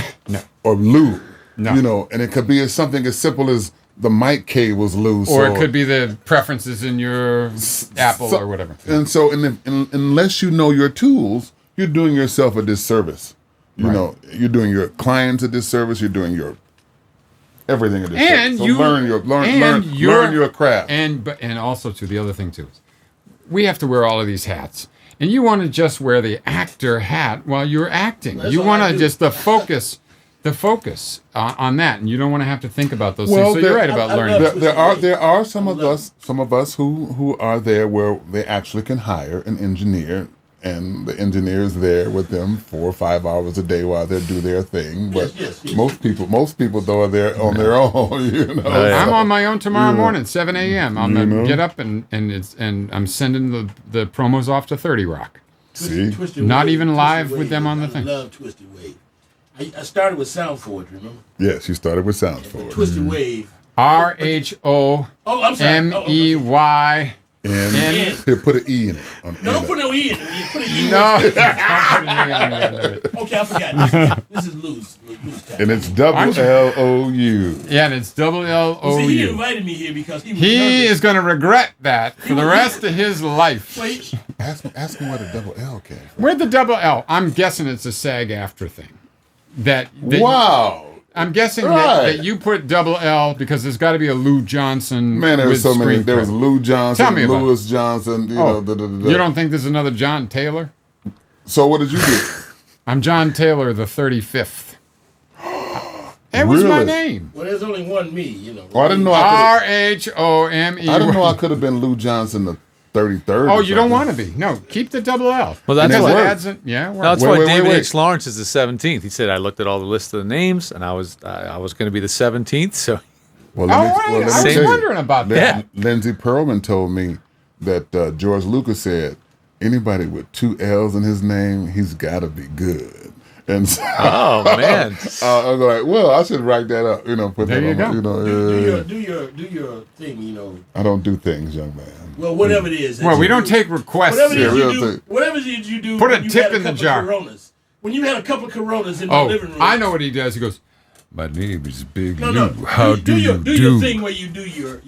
or Lou. No. You know, and it could be something as simple as the mic cable's loose, or it could be the preferences in your Apple or whatever. And so, unless you know your tools, you're doing yourself a disservice. You know, you're doing your clients a disservice. You're doing your everything a disservice. And so you learn your craft. And also too, the other thing too is we have to wear all of these hats, and you want to just wear the actor hat while you're acting. You want to just the focus on that, and you don't want to have to think about those things. So you're right about learning. There are some of us who are there where they actually can hire an engineer, and the engineer is there with them 4 or 5 hours a day while they do their thing. But most people though are there on their own. You know, I'm on my own tomorrow morning, 7 a.m. I'm gonna get up and I'm sending the promos off to 30 Rock. Twisted Not Wave, even live Wave, with them on the thing. I love Twisted Wave. I started with Soundforge, remember? Yes, you started with Soundforge. Twisted Wave. RHOMEY And here, put an E in it. No, don't put no E in it. Put an E. No. Okay, I forgot. This is Lou's. And it's L-O-U. Yeah, and it's L-O-U. See, he invited me here because he was He nervous. is going to regret that for the rest of his life. Wait. Ask him where the double L came from. Where'd the double L? I'm guessing it's a SAG-AFTRA thing. That Wow. I'm guessing Right. that you put double L because there's got to be a Lou Johnson. Man, there was with so many. screen There was credit. Lou Johnson, Tell me about Lewis Johnson. You don't think there's another John Taylor? So what did you do? I'm John Taylor, the 35th. That was my name. Well, there's only one me, you know. Oh, I didn't know R-H-O-M-E. I didn't know I could have been Lou Johnson the 33rd. Oh, you don't want to be. No, keep the double L. Well, that's Because what it worked. adds it. Yeah, it works. That's why wait, David wait. H. Lawrence is the 17th. He said I looked at all the list of the names, and I was going to be the 17th. So, Well, I was tell you. wondering about that. Lindsey Pearlman told me that George Lucas said anybody with 2 L's in his name, he's got to be good. And so, oh man, I was like, well, I should write that up. Put There that you on. go. Do your thing, you know. I don't do things, young man. Well, whatever it is. Well, we don't take requests. Whatever it is Yeah, you real do. thing. Whatever it is you do. Put a when you tip had in the couple jar. Coronas. When you had a couple Coronas in the Oh, living room. I know what he does. He goes, "My name is Big No, Lou. How do you do your thing where you do your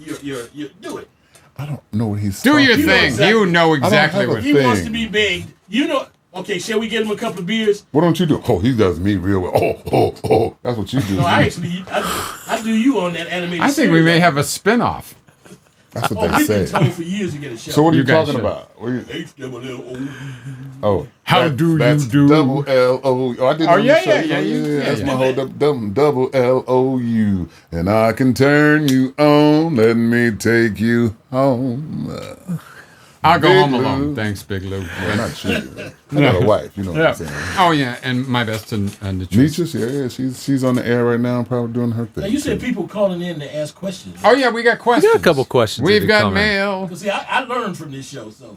do it. I don't know what he's Do your talking thing. about. You know exactly have a what. He thing. wants to be begged. You know. Okay, shall we get him a couple of beers? What don't you do? Oh, he does me real well. Oh. That's what you do. No, I do you on that animated. I think we may have a spin-off. That's what they We've been say. told for years to get a show. So what are you guys talking should. about? What are you, H-double-L-O. oh, How do you that's do? Double L-O. Oh, I did it Oh, on the yeah, show. yeah, yeah, That's yeah. my whole double L-O-U. And I can turn you on. Let me take you home. I'll go Big home Lou. alone. Thanks, Big Lou. Well, not you. I got a wife. You know what I'm saying. Oh yeah, and my best and the Nietzsche's, yeah, she's on the air right now, probably doing her thing. Now, you said people calling in to ask questions. Oh yeah, we got questions. we got a couple questions. We've that got come in. mail. Because see, I learned from this show, so.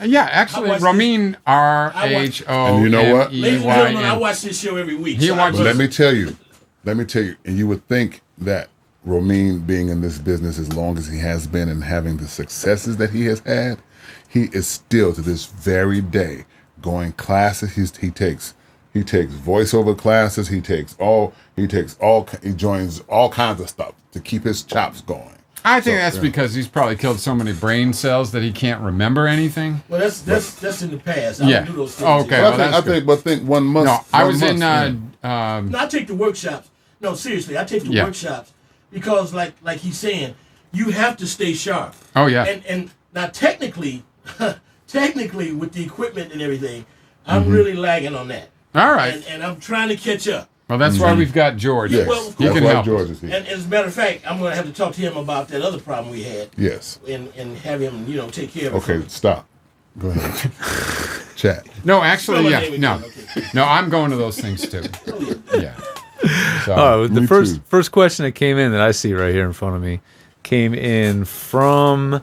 Yeah, actually, I watch Ramin R-H-O. And you know what? Ladies and gentlemen, I watch this show every week. He so watches- Let me tell you, and you would think that Romain being in this business as long as he has been and having the successes that he has had, he is still to this very day going classes. He takes voiceover classes. He joins all kinds of stuff to keep his chops going. I think that's because he's probably killed so many brain cells that he can't remember anything. Well, that's in the past. I Yeah. don't do those things. Oh, okay. anymore. Well, I think one must. No, I one was must, in. yeah. No, I take the workshops. No, seriously, I take the Yeah. workshops because, like he's saying, you have to stay sharp. Oh yeah. And now technically with the equipment and everything, I'm really lagging on that. All right. And I'm trying to catch up. Well, that's why we've got George. Yes. Well, of he course. can That's why help. George is here. And as a matter of fact, I'm going to have to talk to him about that other problem we had. Yes. And have him, take care of it. for Okay, me. stop. Go ahead. Chat. No, actually, Spell my yeah, name no, again, okay. no. I'm going to those things too. Yeah. So, Oh, the Me first question that came in that I see right here in front of me came in from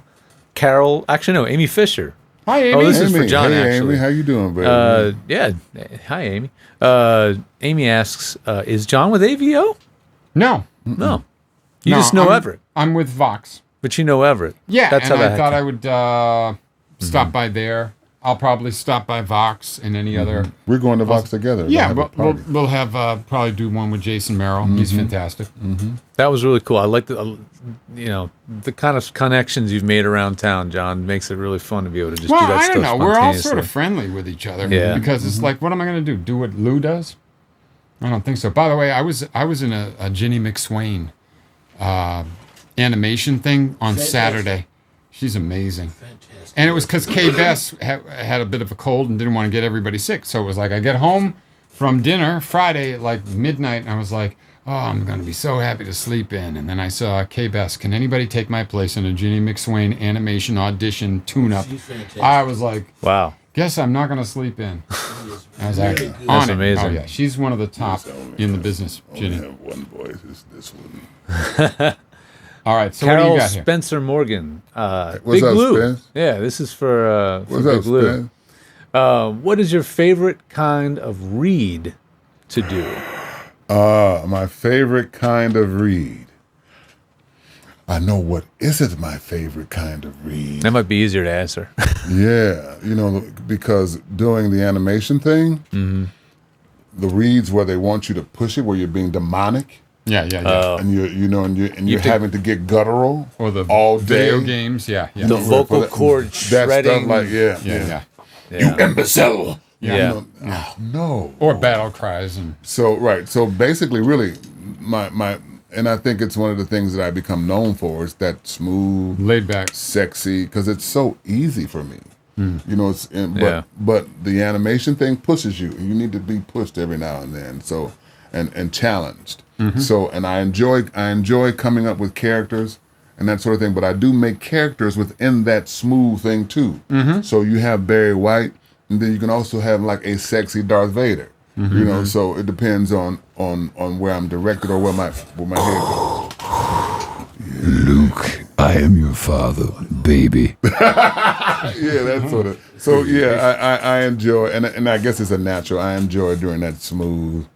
Carol. Actually, no, Amy Fisher. hi, Amy. Oh, this is for Amy. John. Hey, actually, Amy, how you doing, baby? yeah. Hi, Amy. Amy asks, "Is John with AVO?" No, No, you no, just know I'm- Everett, I'm with Vox. but you know Everett. Yeah, that's and how I that thought I happened. would stop by there. I'll probably stop by Vox and any other. We're going to Vox together. We'll Yeah, have a we'll party. we'll have probably do one with Jason Merrill. He's fantastic. That was really cool. I like the kind of connections you've made around town, John. Makes it really fun to be able to just Well, do that I stuff don't know. We're all sort spontaneously. of friendly with each other. Yeah. Because it's like, what am I going to do? Do what Lou does? I don't think so. By the way, I was in a Ginny McSwain animation thing on Saturday. She's amazing. Fantastic. And it was because Kay Bess had a bit of a cold and didn't want to get everybody sick. So it was like I get home from dinner Friday at like midnight, and I was like, oh, I'm going to be so happy to sleep in. And then I saw Kay Bess, can anybody take my place in a Ginny McSwain animation audition tune-up? She's fantastic. I was like, Wow. guess I'm not going to sleep in. I was like, Very good. on That's it. amazing. Oh, yeah. She's one of the top in the business, Only Ginny. have one voice. It's this one. All right, so what do Carol you got here? Spencer Morgan. What's Big up, Lou. Spence? Yeah, this is for What's Big up, Lou. Spence? What is your favorite kind of read to do? My favorite kind of read. I know what isn't my favorite kind of read. That might be easier to answer. Yeah, because doing the animation thing, the reads where they want you to push it, where you're being demonic. Yeah. And you're having to get guttural or the all day. video games. Yeah. The vocal cord shredding. That stuff, Yeah. You imbecile. Yeah. No. Or battle cries and So basically, really, my and I think it's one of the things that I become known for is that smooth, laid back, sexy, because it's so easy for me. Mm. But the animation thing pushes you. You need to be pushed every now and then. So and challenged. Mm-hmm. So and I enjoy coming up with characters and that sort of thing. But I do make characters within that smooth thing too. Mm-hmm. So you have Barry White, and then you can also have like a sexy Darth Vader. Mm-hmm. So it depends on where I'm directed or where my head goes. Luke, I am your father, baby. Yeah, that sort of. So yeah, I enjoy, and I guess it's a natural. I enjoy doing that smooth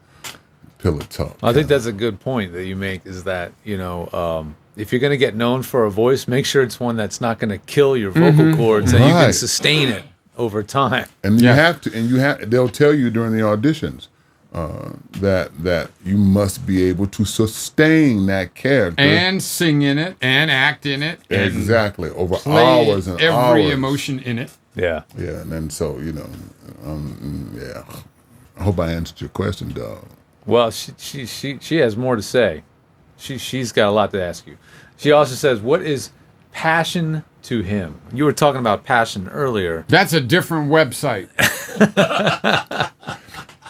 pillow talk. I think that's a good point that you make. Is that if you're going to get known for a voice, make sure it's one that's not going to kill your vocal cords, and you can sustain it over time. And you have to, and they'll tell you during the auditions that you must be able to sustain that character and sing in it and act in it. Exactly, over play hours and every hours. emotion in it. Yeah. And then so I hope I answered your question, dog. Well, she has more to say. She's got a lot to ask you. She also says, "What is passion to him?" You were talking about passion earlier. That's a different website.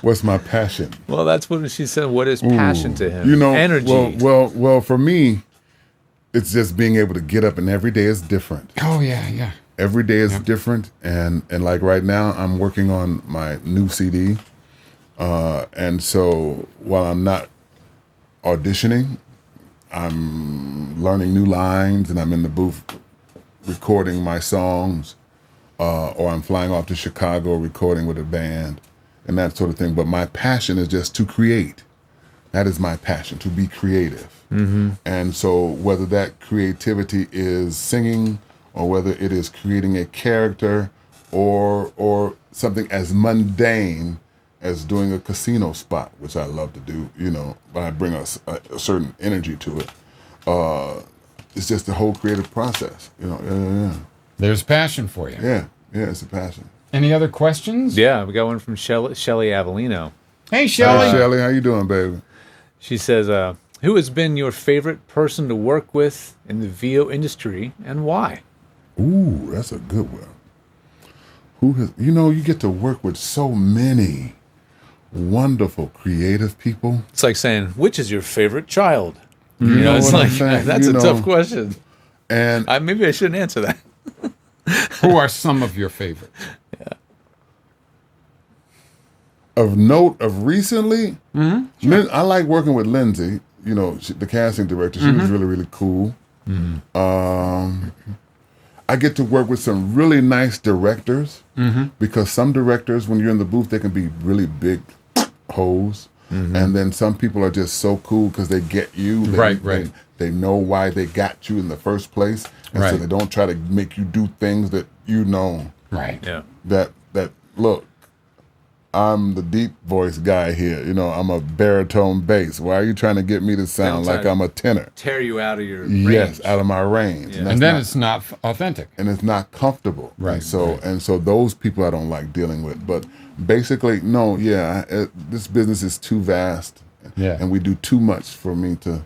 What's my passion? Well, that's what she said. What is passion to him? Energy. Well, for me, it's just being able to get up, and every day is different. Oh yeah. Every day is different, and like right now, I'm working on my new CD, and so while I'm not auditioning, I'm learning new lines, and I'm in the booth recording my songs, or I'm flying off to Chicago recording with a band and that sort of thing. But my passion is just to create. That is my passion, to be creative. Mm-hmm. And so whether that creativity is singing or whether it is creating a character or something as mundane as doing a casino spot, which I love to do, but I bring a certain energy to it. It's just the whole creative process, Yeah. There's passion for you. Yeah, it's a passion. Any other questions? Yeah, we got one from Shelly Avellino. Hey, Shelly. Hey, Shelly, how you doing, baby? She says, who has been your favorite person to work with in the VO industry and why? Ooh, that's a good one. Who has, you get to work with so many wonderful, creative people. It's like saying, which is your favorite child? It's like, that's a tough question. And maybe I shouldn't answer that. Who are some of your favorites? Yeah. Of note of recently, sure. I like working with Lindsay, the casting director. She was really, really cool. Mm-hmm. I get to work with some really nice directors because some directors, when you're in the booth, they can be really big hoes. Mm-hmm. And then some people are just so cool because they get you. They know why they got you in the first place. And so they don't try to make you do things that Right. Yeah. That look, I'm the deep voice guy here. I'm a baritone bass. Why are you trying to get me to sound like I'm a tenor? Tear you out of your range. Yes, out of my range. Yeah. And then it's not authentic. And it's not comfortable. Right. And so those people I don't like dealing with. But basically, no, this business is too vast. Yeah. And we do too much for me to,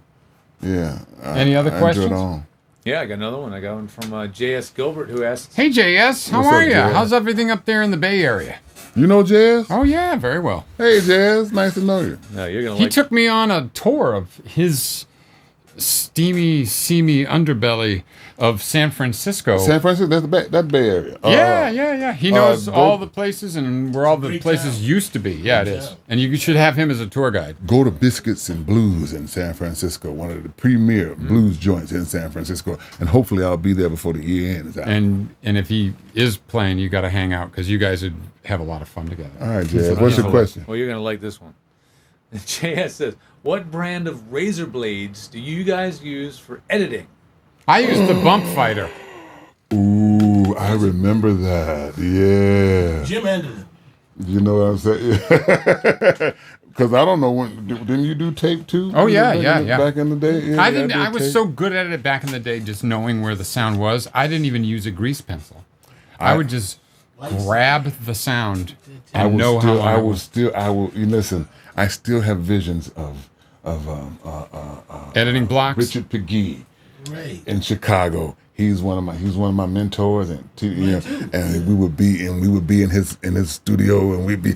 Any other questions? Yeah, I got another one. I got one from J.S. Gilbert who asks, Hey, J.S., how are you? How's everything up there in the Bay Area? You know Jazz? Oh, yeah, very well. Hey, Jazz, nice to know you. No, you're gonna he took me on a tour of his steamy, seamy underbelly of San Francisco. San Francisco, that Bay Area. Yeah. He knows all the places and where all the places used to be. Yeah, it is. And you should have him as a tour guide. Go to Biscuits and Blues in San Francisco, one of the premier blues joints in San Francisco. And hopefully I'll be there before the year ends out. And if he is playing, you got to hang out because you guys would have a lot of fun together. All right, Jazz, what's your question? Well, you're going to like this one. JS says, what brand of razor blades do you guys use for editing? I used the bump fighter. Ooh, I remember that. Yeah. Jim ended it. You know what I'm saying? Because I don't know when. Didn't you do tape too? Oh yeah. Back in the day, yeah, I didn't. I was tape. so good at it back in the day, just knowing where the sound was. I didn't even use a grease pencil. I would just grab the sound and know how. I will. You listen. I still have visions of editing blocks. Richard Pegee in Chicago. He's one of my mentors, and and we would be in his studio, and we'd be.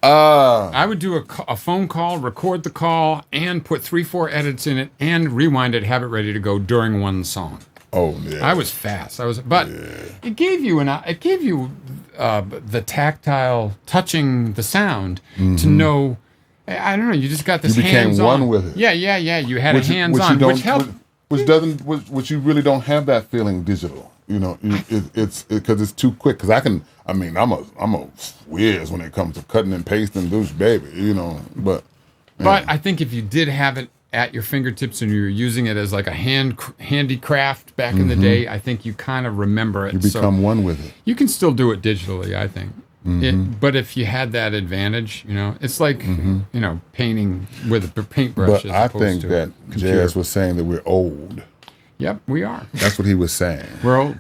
I would do a phone call, record the call, and put 3-4 edits in it, and rewind it, have it ready to go during one song. Oh yeah. I was fast. It gave you the tactile touching the sound to know. I don't know. You just got this. You became hands-on. one with it. Yeah. You had a hands-on, which helped. Which you really don't have that feeling digital. You know, it's because it's too quick. Because I'm a whiz when it comes to cutting and pasting, those baby. You know, but I think if you did have it at your fingertips and you were using it as like a handicraft back in the day, I think you kind of remember it. You become one with it. You can still do it digitally, I think. But if you had that advantage, you know, it's like painting with a paintbrush. But I think that Jazz was saying that we're old. Yep, we are. That's what he was saying. We're old.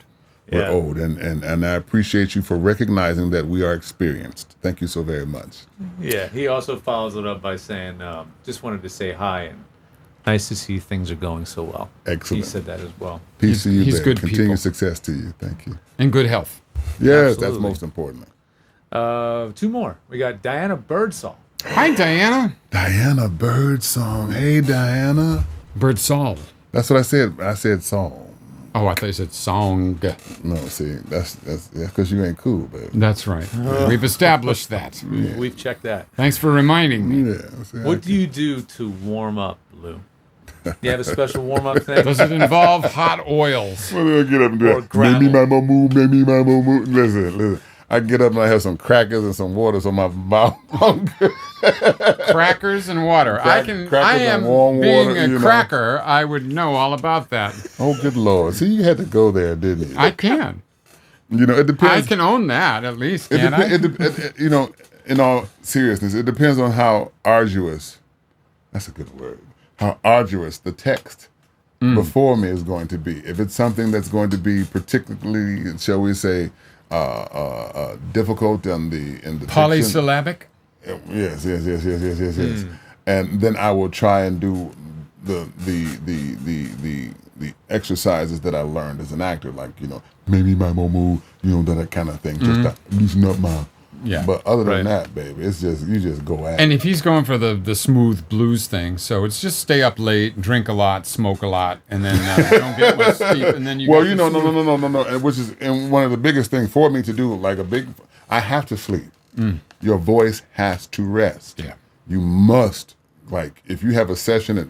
We're old, and I appreciate you for recognizing that we are experienced. Thank you so very much. Yeah, he also follows it up by saying, just wanted to say hi and nice to see things are going so well. Excellent. He said that as well. Peace to you, he's babe. good Continued people. success to you. Thank you. And good health. Yes, Absolutely. that's most important. 2 more. We got Diana Birdsall. Hi, Diana. Diana Birdsong. Hey, Diana. Birdsall. That's what I said. I said song. Oh, I thought you said song. No, see, that's because you ain't cool, baby. That's right. We've established that. Yeah. We've checked that. Thanks for reminding me. Yeah. See, What do you do to warm up, Lou? You have a special warm-up thing? Does it involve hot oils? Well, they'll get up and do Or it. gravel. Maybe my moo. Listen. I get up and I have some crackers and some water so my mouth hunger. Crackers and water. I am warm being water, a you know. cracker. I would know all about that. Oh, good Lord. See, you had to go there, didn't you? I can. You know, it depends. I can own that at least. It Can I? you know, in all seriousness, it depends on how arduous, that's a good word, how arduous the text before me is going to be. If it's something that's going to be particularly, shall we say, difficult in the Polysyllabic? Yes. And then I will try and do the exercises that I learned as an actor, like, you know, maybe my moo, you know, that kind of thing. Just to loosen up my. Yeah. But other than that, baby, it's just you just go at it. And if he's going for the smooth blues thing, so it's just stay up late, drink a lot, smoke a lot, and then don't get much sleep, and then you. Well, get you the know, smooth- no, and which is and one of the biggest things for me to do, like I have to sleep. Your voice has to rest. Yeah. You must, like, if you have a session at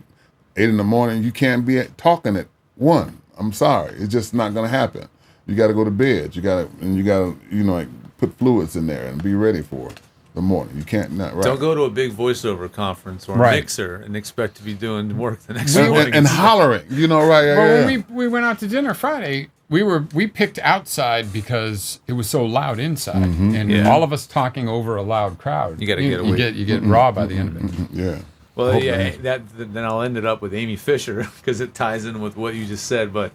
8 a.m, you can't be talking at 1. I'm sorry, it's just not gonna happen. You got to go to bed. You got to, you know, like, put fluids in there and be ready for the morning. You can't not right. Don't go to a big voiceover conference or a mixer and expect to be doing work the next morning. and hollering, you know, right? Well, when we went out to dinner Friday, we picked outside because it was so loud inside, and all of us talking over a loud crowd. You got to get away. You get raw by the end of it. Yeah. Well, then I'll end it up with Amy Fisher because it ties in with what you just said. But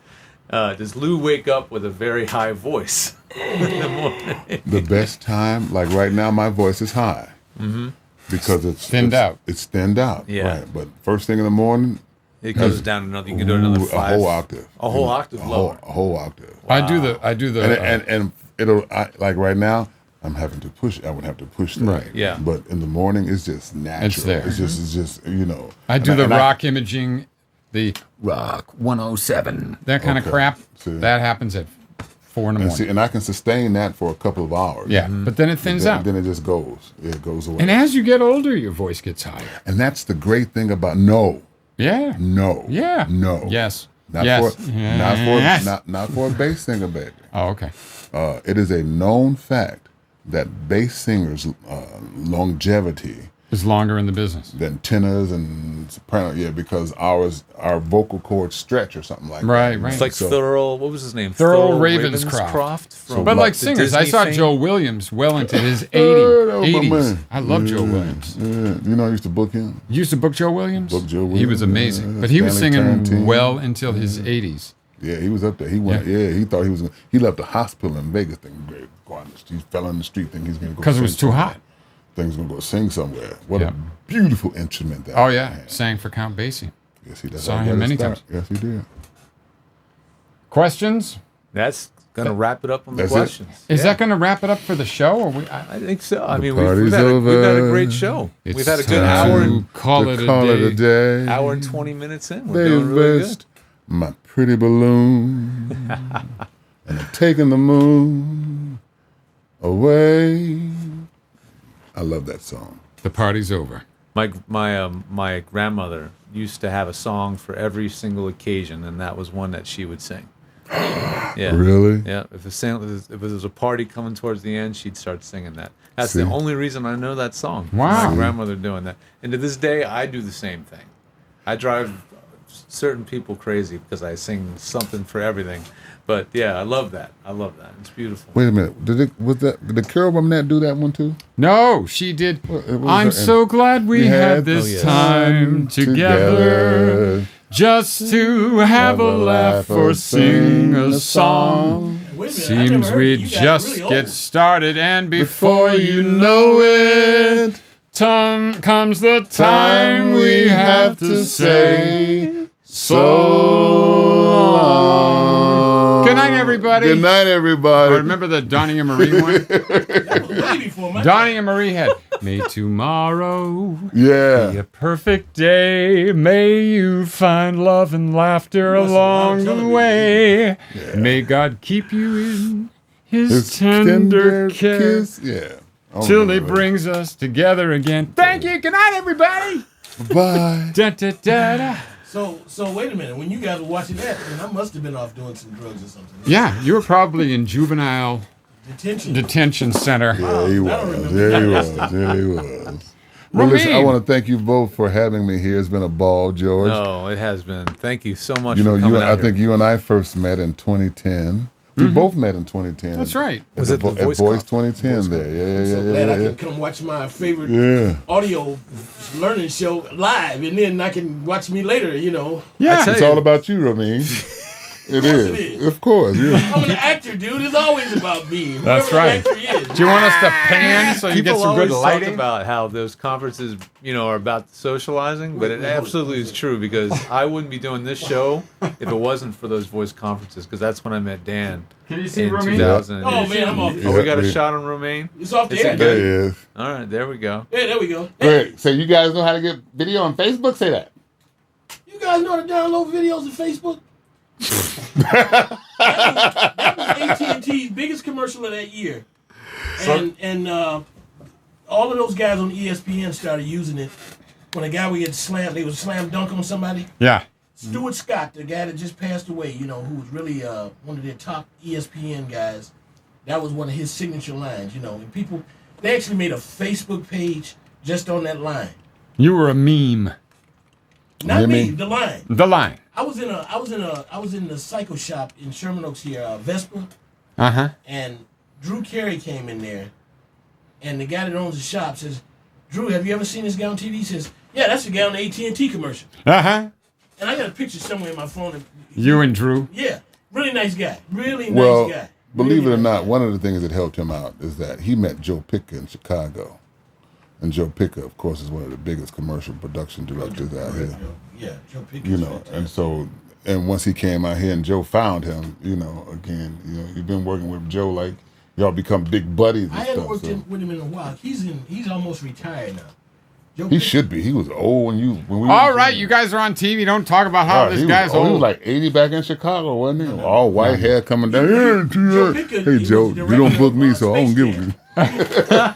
does Lou wake up with a very high voice in the morning? The best time, like right now, my voice is high because it's thinned out. It's thinned out. Yeah. Right. But first thing in the morning, it goes down another. You can do another 5. A whole octave. A whole octave lower. A whole octave. Wow. I do the and it'll like right now. I'm having to push. I would have to push that. Right. Yeah. But in the morning, it's just natural. It's there. It's just you know. I do the rock imaging, the Rock 107. that kind of crap. See. That happens at 4 in the morning. And I can sustain that for a couple of hours. Yeah, but then it thins out. Then it just goes. It goes away. And as you get older, your voice gets higher. And that's the great thing about no. Yeah. No. Yeah. No. Yes. Not yes. for Yes. not for a bass singer, baby. Oh, okay. It is a known fact that bass singers' longevity is longer in the business than tenors and soprano. Yeah, because our vocal cords stretch or something like that. Right. It's like Thurl. What was his name? Thurl Ravenscroft. But like singers, I saw Joe Williams well into his 80s. I love Joe Williams. Yeah. You know, I used to book him. You used to book Joe Williams? Book Joe Williams. He was amazing. But he was singing well until his 80s. Yeah, he was up there. He went. Yeah, he thought he was. He left the hospital in Vegas thinking, he fell in the street thinking he's going to go. Because it was too hot. Things gonna go sing somewhere. What a beautiful instrument that. Oh yeah, sang for Count Basie. Yes, he does. Saw him many times. Yes, he did. Questions? That's gonna wrap it up on the questions. Is that gonna wrap it up for the show? Or I think so. I mean, we've had a great show. We've had a good hour and call it a day. Hour and 20 minutes in. We're doing really good. My pretty balloon, and I'm taking the moon away. I love that song. The party's over. My grandmother used to have a song for every single occasion, and that was one that she would sing. Yeah. Really? Yeah. If there was a party coming towards the end, she'd start singing that. That's the only reason I know that song. Wow. My grandmother doing that. And to this day, I do the same thing. I drive certain people crazy because I sing something for everything. But yeah, I love that. It's beautiful. Wait a minute. Did the Carol Burnett do that one too? No, she did. I'm so glad we had this time together just to have a laugh or sing a song. Seems we just get started, and before you know it, comes the time we have to say so long. Good night, everybody. Good night, everybody. Remember the Donnie and Marie one? Donnie and Marie had, may tomorrow be a perfect day. May you find love and laughter along the way. May God keep you in his tender kiss. Till he brings us together again. Thank you. Good night, everybody. Bye. Da, da, da, da. So wait a minute. When you guys were watching that, then I must have been off doing some drugs or something. Yeah, you were probably in juvenile detention center. Yeah, he was. Yeah, he was. Well, listen, I want to thank you both for having me here. It's been a ball, George. No, it has been. Thank you so much. I think you and I first met in 2010. We both met in 2010. That's right. Was it at Voice 2010 there? Yeah. So glad I can come watch my favorite audio learning show live, and then I can watch me later, Yeah. It's all about you, Ramin. It is. Of course. Yeah. I'm an actor, dude. It's always about me. That's right. Do you want us to pan so you get some good lighting? Talk about how those conferences, are about socializing, but it absolutely is true because I wouldn't be doing this show if it wasn't for those voice conferences because that's when I met Dan. Can you see in Romaine? 2000. Oh man, I'm off. Oh, we got a shot on Romaine. It's off the air. There he is. All right, there we go. Yeah, there we go. Great. So you guys know how to get video on Facebook? Say that. You guys know how to download videos on Facebook? that was AT&T's biggest commercial of that year, and all of those guys on ESPN started using it when a guy would get slammed. They would slam dunk on somebody. Yeah. Stuart Scott, the guy that just passed away, who was really one of their top ESPN guys. That was one of his signature lines, And people, they actually made a Facebook page just on that line. You were a meme. Not me, the line. The line. I was in the Psycho Shop in Sherman Oaks here, Vespa. And Drew Carey came in there, and the guy that owns the shop says, "Drew, have you ever seen this guy on TV?" He says, "Yeah, that's the guy on the AT&T commercial." And I got a picture somewhere in my phone. You and Drew. Yeah, really nice guy. Really nice guy. Believe it or not, one of the things that helped him out is that he met Joe Picker in Chicago. And Joe Picker, of course, is one of the biggest commercial production directors out here. Yeah, Joe Picker. And once he came out here and Joe found him, again, you've been working with Joe like y'all become big buddies and I stuff. hadn't worked with him in a while. He's almost retired now. He should be. He was old when we. All right, you guys are on TV. Don't talk about how this guy's old. He was like 80 back in Chicago, wasn't he? All white hair coming down. Hey, Joe, you don't book me, so I don't give you.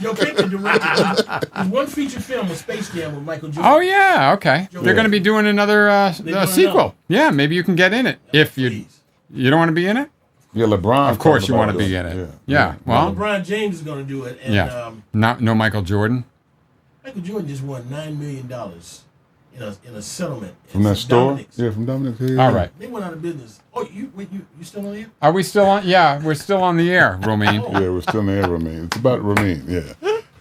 Joe Picker directed one feature film with Space Jam with Michael Jordan. Oh yeah, okay. They're going to be doing another sequel. Yeah, maybe you can get in it if you don't want to be in it. Yeah, LeBron. Of course, you want to be in it. Yeah. Well, LeBron James is going to do it. And, no Michael Jordan. Michael Jordan just won $9 million in a settlement From that store? Dominic's. Yeah, from Dominic's. Yeah, All yeah. right. They went out of business. Oh, you still on here? Are we still on? Yeah, we're still on the air, Romaine. Yeah, we're still in the air, Ramin. It's about Ramin, yeah.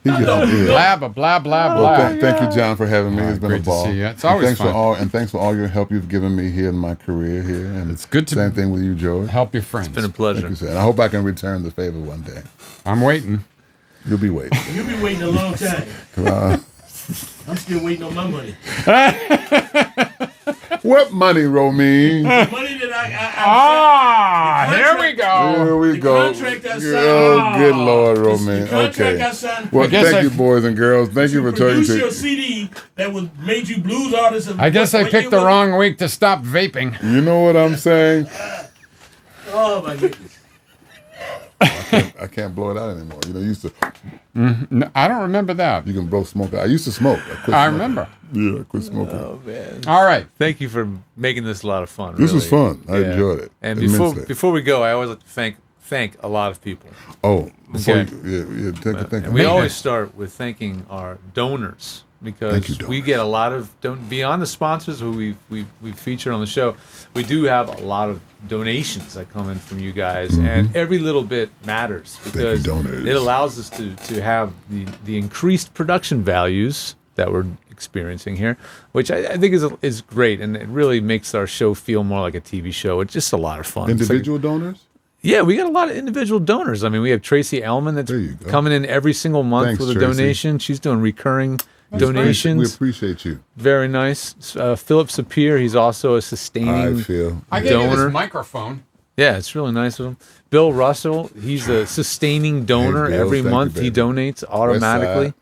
He gets, Blah, blah, blah, blah, Well, blah. thank you, John, for having me. All It's right, been a great to ball. see you. It's always and thanks fun. and thanks for all your help you've given me here in my career here. And It's good to same thing with you, George. help your friends. It's been a pleasure. Like you said. And I hope I can return the favor one day. I'm waiting. You'll be waiting. You've been waiting a long time. I'm still waiting on my money. What money, Romaine? The money that here we go. Here we go. Contract I signed. Oh, good Lord, Romaine. The contract Okay. I signed. Well, guess thank I- you, boys and girls. Thank you for talking Produce to. your CD that made you blues artists. Of I guess I what picked year the was it? wrong week to stop vaping. You know what I'm saying? Oh my goodness. I can't blow it out anymore. You know, you used to. No, I don't remember that. You can blow smoke out. I used to smoke. I quit I smoking. remember. Yeah, I quit smoking. Oh man! All right. Thank you for making this a lot of fun. This was really. fun. I enjoyed it And immensely. before we go, I always like to thank a lot of people. Oh, before Okay. thank And we always start with thanking our donors because Thank you, we get a lot of beyond the sponsors who we featured on the show. We do have a lot of donations that come in from you guys, and every little bit matters because donors. it allows us to have the increased production values that we're experiencing here, which I think is great, and it really makes our show feel more like a TV show. It's just a lot of fun. It's like- Individual donors? yeah, we got a lot of individual donors. I mean, we have Tracy Ellman that's coming in every single month Thanks, with a Tracy. donation. She's doing recurring donations. We appreciate you. Very nice. Philip Sapir, he's also a sustaining I gave you donor. this microphone. Yeah, it's really nice of him. Bill Russell, he's a sustaining donor. Bill, Every thank you, month he baby. donates automatically. West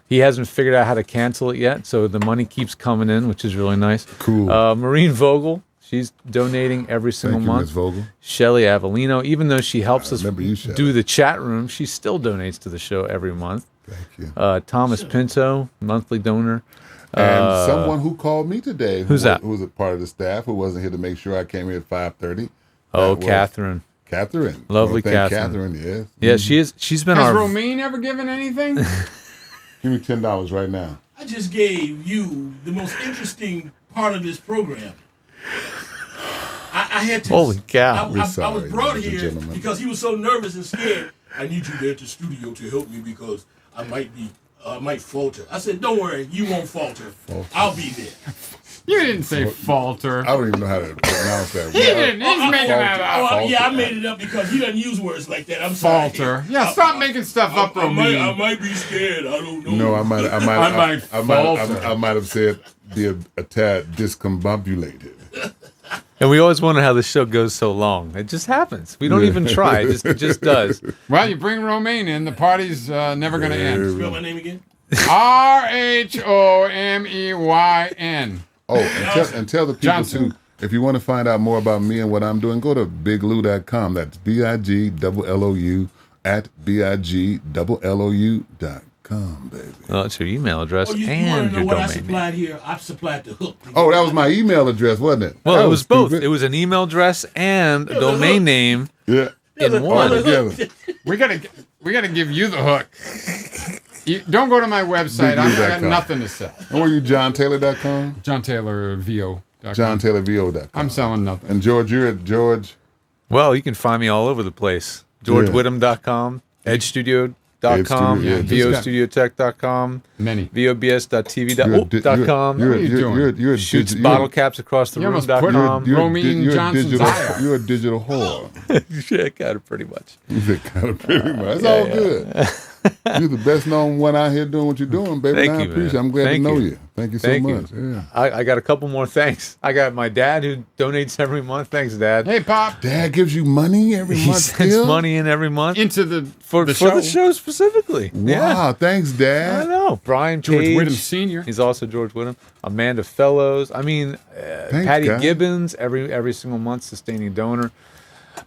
He hasn't figured out how to cancel it yet, so the money keeps coming in, which is really nice. Cool. Maureen Vogel, she's donating every single Thank you, month. Ms. Vogel. Shelly Avellino, even though she helps us remember you, Shelley. do the chat room, she still donates to the show every month. Thank you. Thomas Pinto, monthly donor. And someone who called me today, Who's that? who was a part of the staff, who wasn't here to make sure I came here at 5:30. Oh, Catherine. Catherine. Lovely Well, thank Catherine. Catherine, yes. Yeah, she is. She's been Has our. Romaine ever given anything? Give me $10 right now. I just gave you the most interesting part of this program. I had to. Holy cow. I We're was sorry, brought ladies and here gentlemen. because he was so nervous and scared. I need you there at the studio to help me because I might falter. I said, don't worry, you won't falter. I'll be there. You didn't say falter. I don't even know how to pronounce that. He didn't. He's making that up. Yeah, I made it up because he doesn't use words like that. I'm sorry. Falter. Yeah, stop making stuff up, I Romaine. might be scared. I don't know. No, I might falter. I might have said be a tad discombobulated. And we always wonder how the show goes so long. It just happens. We don't even try. It just does. Well, you bring Romaine in, the party's never going to end. Spell my name again. RHOMEYN. Oh, and tell the people Johnson. too, if you want to find out more about me and what I'm doing, go to biglou.com. That's BIGLLOU at BIGLLOU.com, baby. Well, it's your email address You want and to know your what I domain name. supplied here? I supplied the hook. Oh, that was my email address, wasn't it? Well, That it was both. stupid. It was an email address and a domain name Yeah. in one. Together. We gotta give you the hook. You, don't go to my website. I got BigLou.com. nothing to sell. And were you JohnTaylor.com? JohnTaylorVO.com. JohnTaylorVO.com. I'm selling nothing. And George, you're at George. Well, you can find me all over the place. GeorgeWhittam.com, EdgeStudio.com, Edge Studio, yeah. VOStudioTech.com, Many. VOBS.tv.com. What are you doing? You're a Shoots digi- bottle caps across the You almost put room.com. Romaine Johnson's eye. You're a digital whore. Yeah, kind of pretty much. You're kind of pretty much. It's all good. You're the best known one out here doing what you're doing, baby. Thank and I you, appreciate it. man. I'm glad Thank to know you. you. Thank you so Thank much. you. Yeah. I got a couple more thanks. I got my dad who donates every month. Thanks, Dad. Hey, Pop. Dad gives you money every He month sends still? money in every month Into the for the the show. show specifically. Wow, Yeah. thanks, I Dad. know. Brian George Page. Whittam Sr. He's also George Whittam. Amanda Fellows. I mean, Thanks, Patty guys. Gibbons every single month, sustaining donor.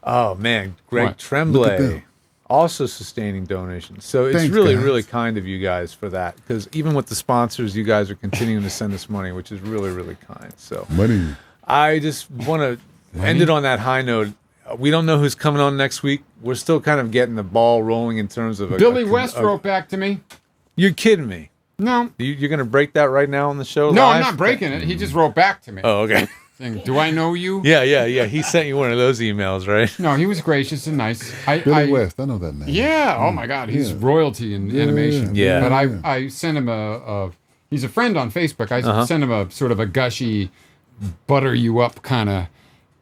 Oh man, Greg What? Look at Tremblay, them. also sustaining donations. So it's Thanks, really, guys. really kind of you guys for that. Because even with the sponsors, you guys are continuing to send us money, which is really, really kind. So Money. I just want to end it on that high note. We don't know who's coming on next week. We're still kind of getting the ball rolling in terms of Billy West wrote back to me. You're kidding me. No. You're going to break that right now on the show? No, live? I'm not breaking it. He just wrote back to me. Oh, okay. Saying, do I know you? Yeah. He sent you one of those emails, right? No, he was gracious and nice. Billy West, I know that name. Yeah. Oh my God, he's royalty in animation. Yeah. But I sent him he's a friend on Facebook. I sent him a sort of a gushy, butter you up kind of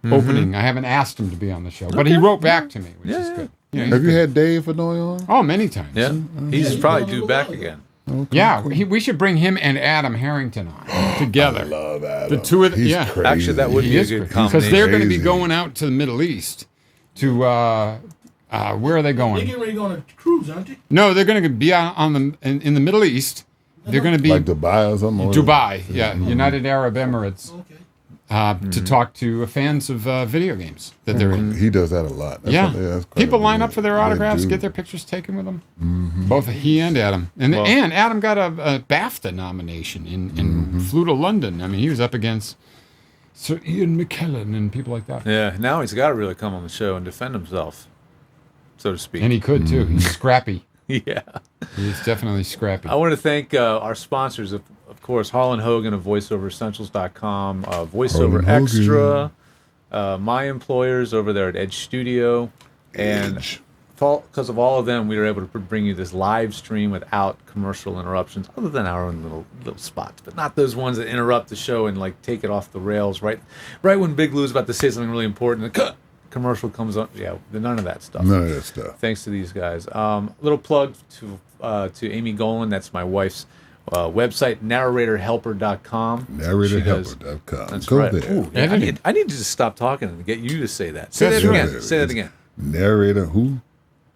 opening. I haven't asked him to be on the show, but he wrote back to me, which is good. You know, Have you had Dave Fenoy on? Oh, many times. Yeah. He's probably due back again. Okay, yeah, cool. we should bring him and Adam Harrington on together. I love Adam. The two of them. He's Yeah, crazy. Actually, that would be a good combination. because they're going to be Crazy. going out to the Middle East. To where are they going? They're getting ready to go on a cruise, aren't they? No, they're going to be in the Middle East. They're going to be Like Dubai or something? Dubai, yeah, United Arab Emirates. Okay. To talk to fans of video games that they're in. He does that a lot. That's Yeah, people line up for their autographs, get their pictures taken with them. Both he and Adam, and Adam got a BAFTA nomination in Flew to London. I mean, he was up against Sir Ian McKellen and people like that. Yeah, now he's got to really come on the show and defend himself, so to speak. And he could too. He's scrappy. Yeah, he's definitely scrappy. I want to thank our sponsors, of course, Harlan Hogan of VoiceOverEssentials.com, VoiceOver Extra, my employers over there at Edge Studio, and because of all of them, we were able to bring you this live stream without commercial interruptions, other than our own little spots, but not those ones that interrupt the show and like take it off the rails right when Big Lou's about to say something really important. The commercial comes up. Yeah, none of that stuff. None of that stuff. Thanks to these guys. Little plug to Amy Golan. That's my wife's website, narratorhelper.com. Narratorhelper.com. That's Go right. there. Ooh, I need to just stop talking and get you to say that. Say that again. Say that again. Narrator who?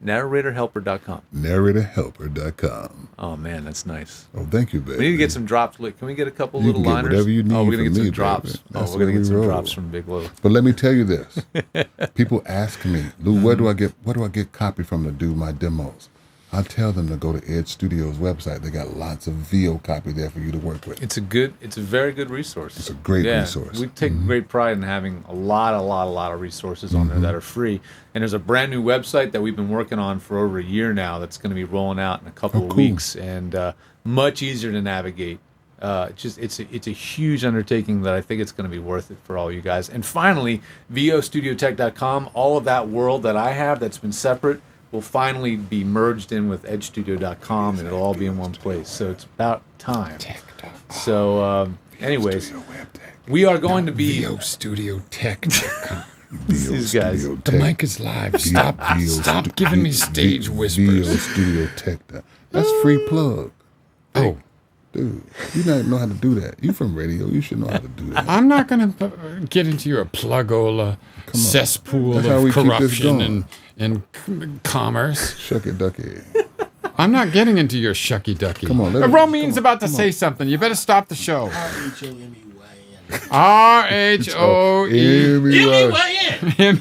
Narratorhelper.com. Narratorhelper.com. Oh man, that's nice. Oh, thank you, baby. We need to get some drops. Can we get a couple You little can get liners? whatever you need we're gonna from get some me, drops. baby. Oh, That's we're gonna the get way some we roll. drops from Big Llou. But let me tell you this: people ask me, Lou, where do I get copy from to do my demos? I tell them to go to Edge Studios website. They got lots of VO copy there for you to work with. It's a very good resource. It's a great resource. We take great pride in having a lot of resources on there that are free. And there's a brand new website that we've been working on for over a year now that's going to be rolling out in a couple of weeks, and much easier to navigate. It's a huge undertaking that I think it's going to be worth it for all you guys. And finally, VOStudiotech.com, all of that world that I have that's been separate will finally be merged in with edgestudio.com, and it'll all be in one place. So it's about time. So, anyways, we are going to be VOStudiotech.com. These guys. The mic is live. Stop giving me stage whispers. VOStudiotech. That's free plug. Oh. Dude, you don't know how to do that. You from radio. You should know how to do that. I'm not going to get into your plugola cesspool That's how we of keep this corruption going. and commerce. Shucky ducky. I'm not getting into your shucky ducky. Come on, Romin's about to say something. You better stop the show. R-H-O-E-M-E-Y-N.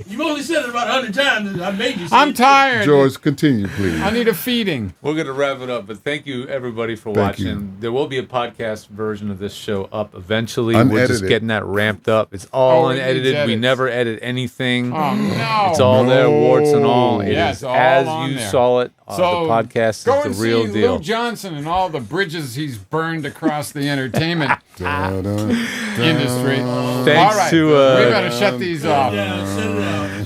You've only said it about 100 times. I made you say I'm tired. George, continue, please. I need a feeding. We're going to wrap it up, but thank you, everybody, for Thank watching. you. There will be a podcast version of this show up eventually. Unedited. We're just getting that ramped up. It's all it needs unedited. We edits. never edit anything. Oh, no. It's all there, warts and all. It Yeah, is it's all as on you there. saw it. So The podcast go is and the real see deal. Llou Johnson and all the bridges he's burned across the entertainment industry. Thanks all right, to, we better shut these off.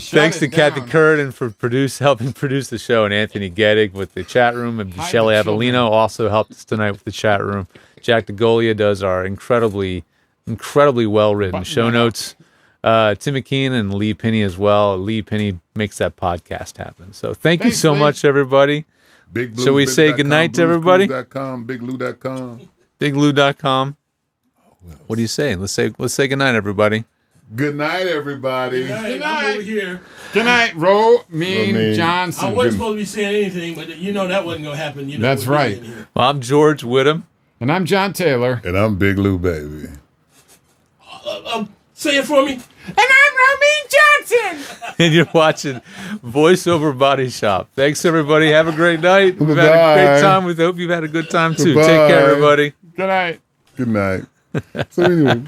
Thanks to Kathy Curran for helping produce the show, and Anthony Gettig with the chat room, and Shelley Avellino also helped us tonight with the chat room. Jack DeGolia does our incredibly well-written show notes. Tim McKean and Lee Penny as well. Lee Penny makes that podcast happen. So thank you so much, everybody. Big Shall we say goodnight to everybody? BigLou.com. BigLou.com. What do you say? Let's say goodnight, everybody. Good night, everybody. Good night. Over here. Good night, Romin Johnson. I wasn't supposed to be saying anything, but you know that wasn't going to happen. You know That's right. Well, I'm George Whittam. And I'm John Taylor. And I'm Big Lou, baby. Say it for me. And I'm Romin Johnson. And you're watching Voiceover Body Shop. Thanks, everybody. Have a great night. We've had a great time. We hope you've had a good time, too. Goodbye. Take care, everybody. Good night. Good night. So anyway.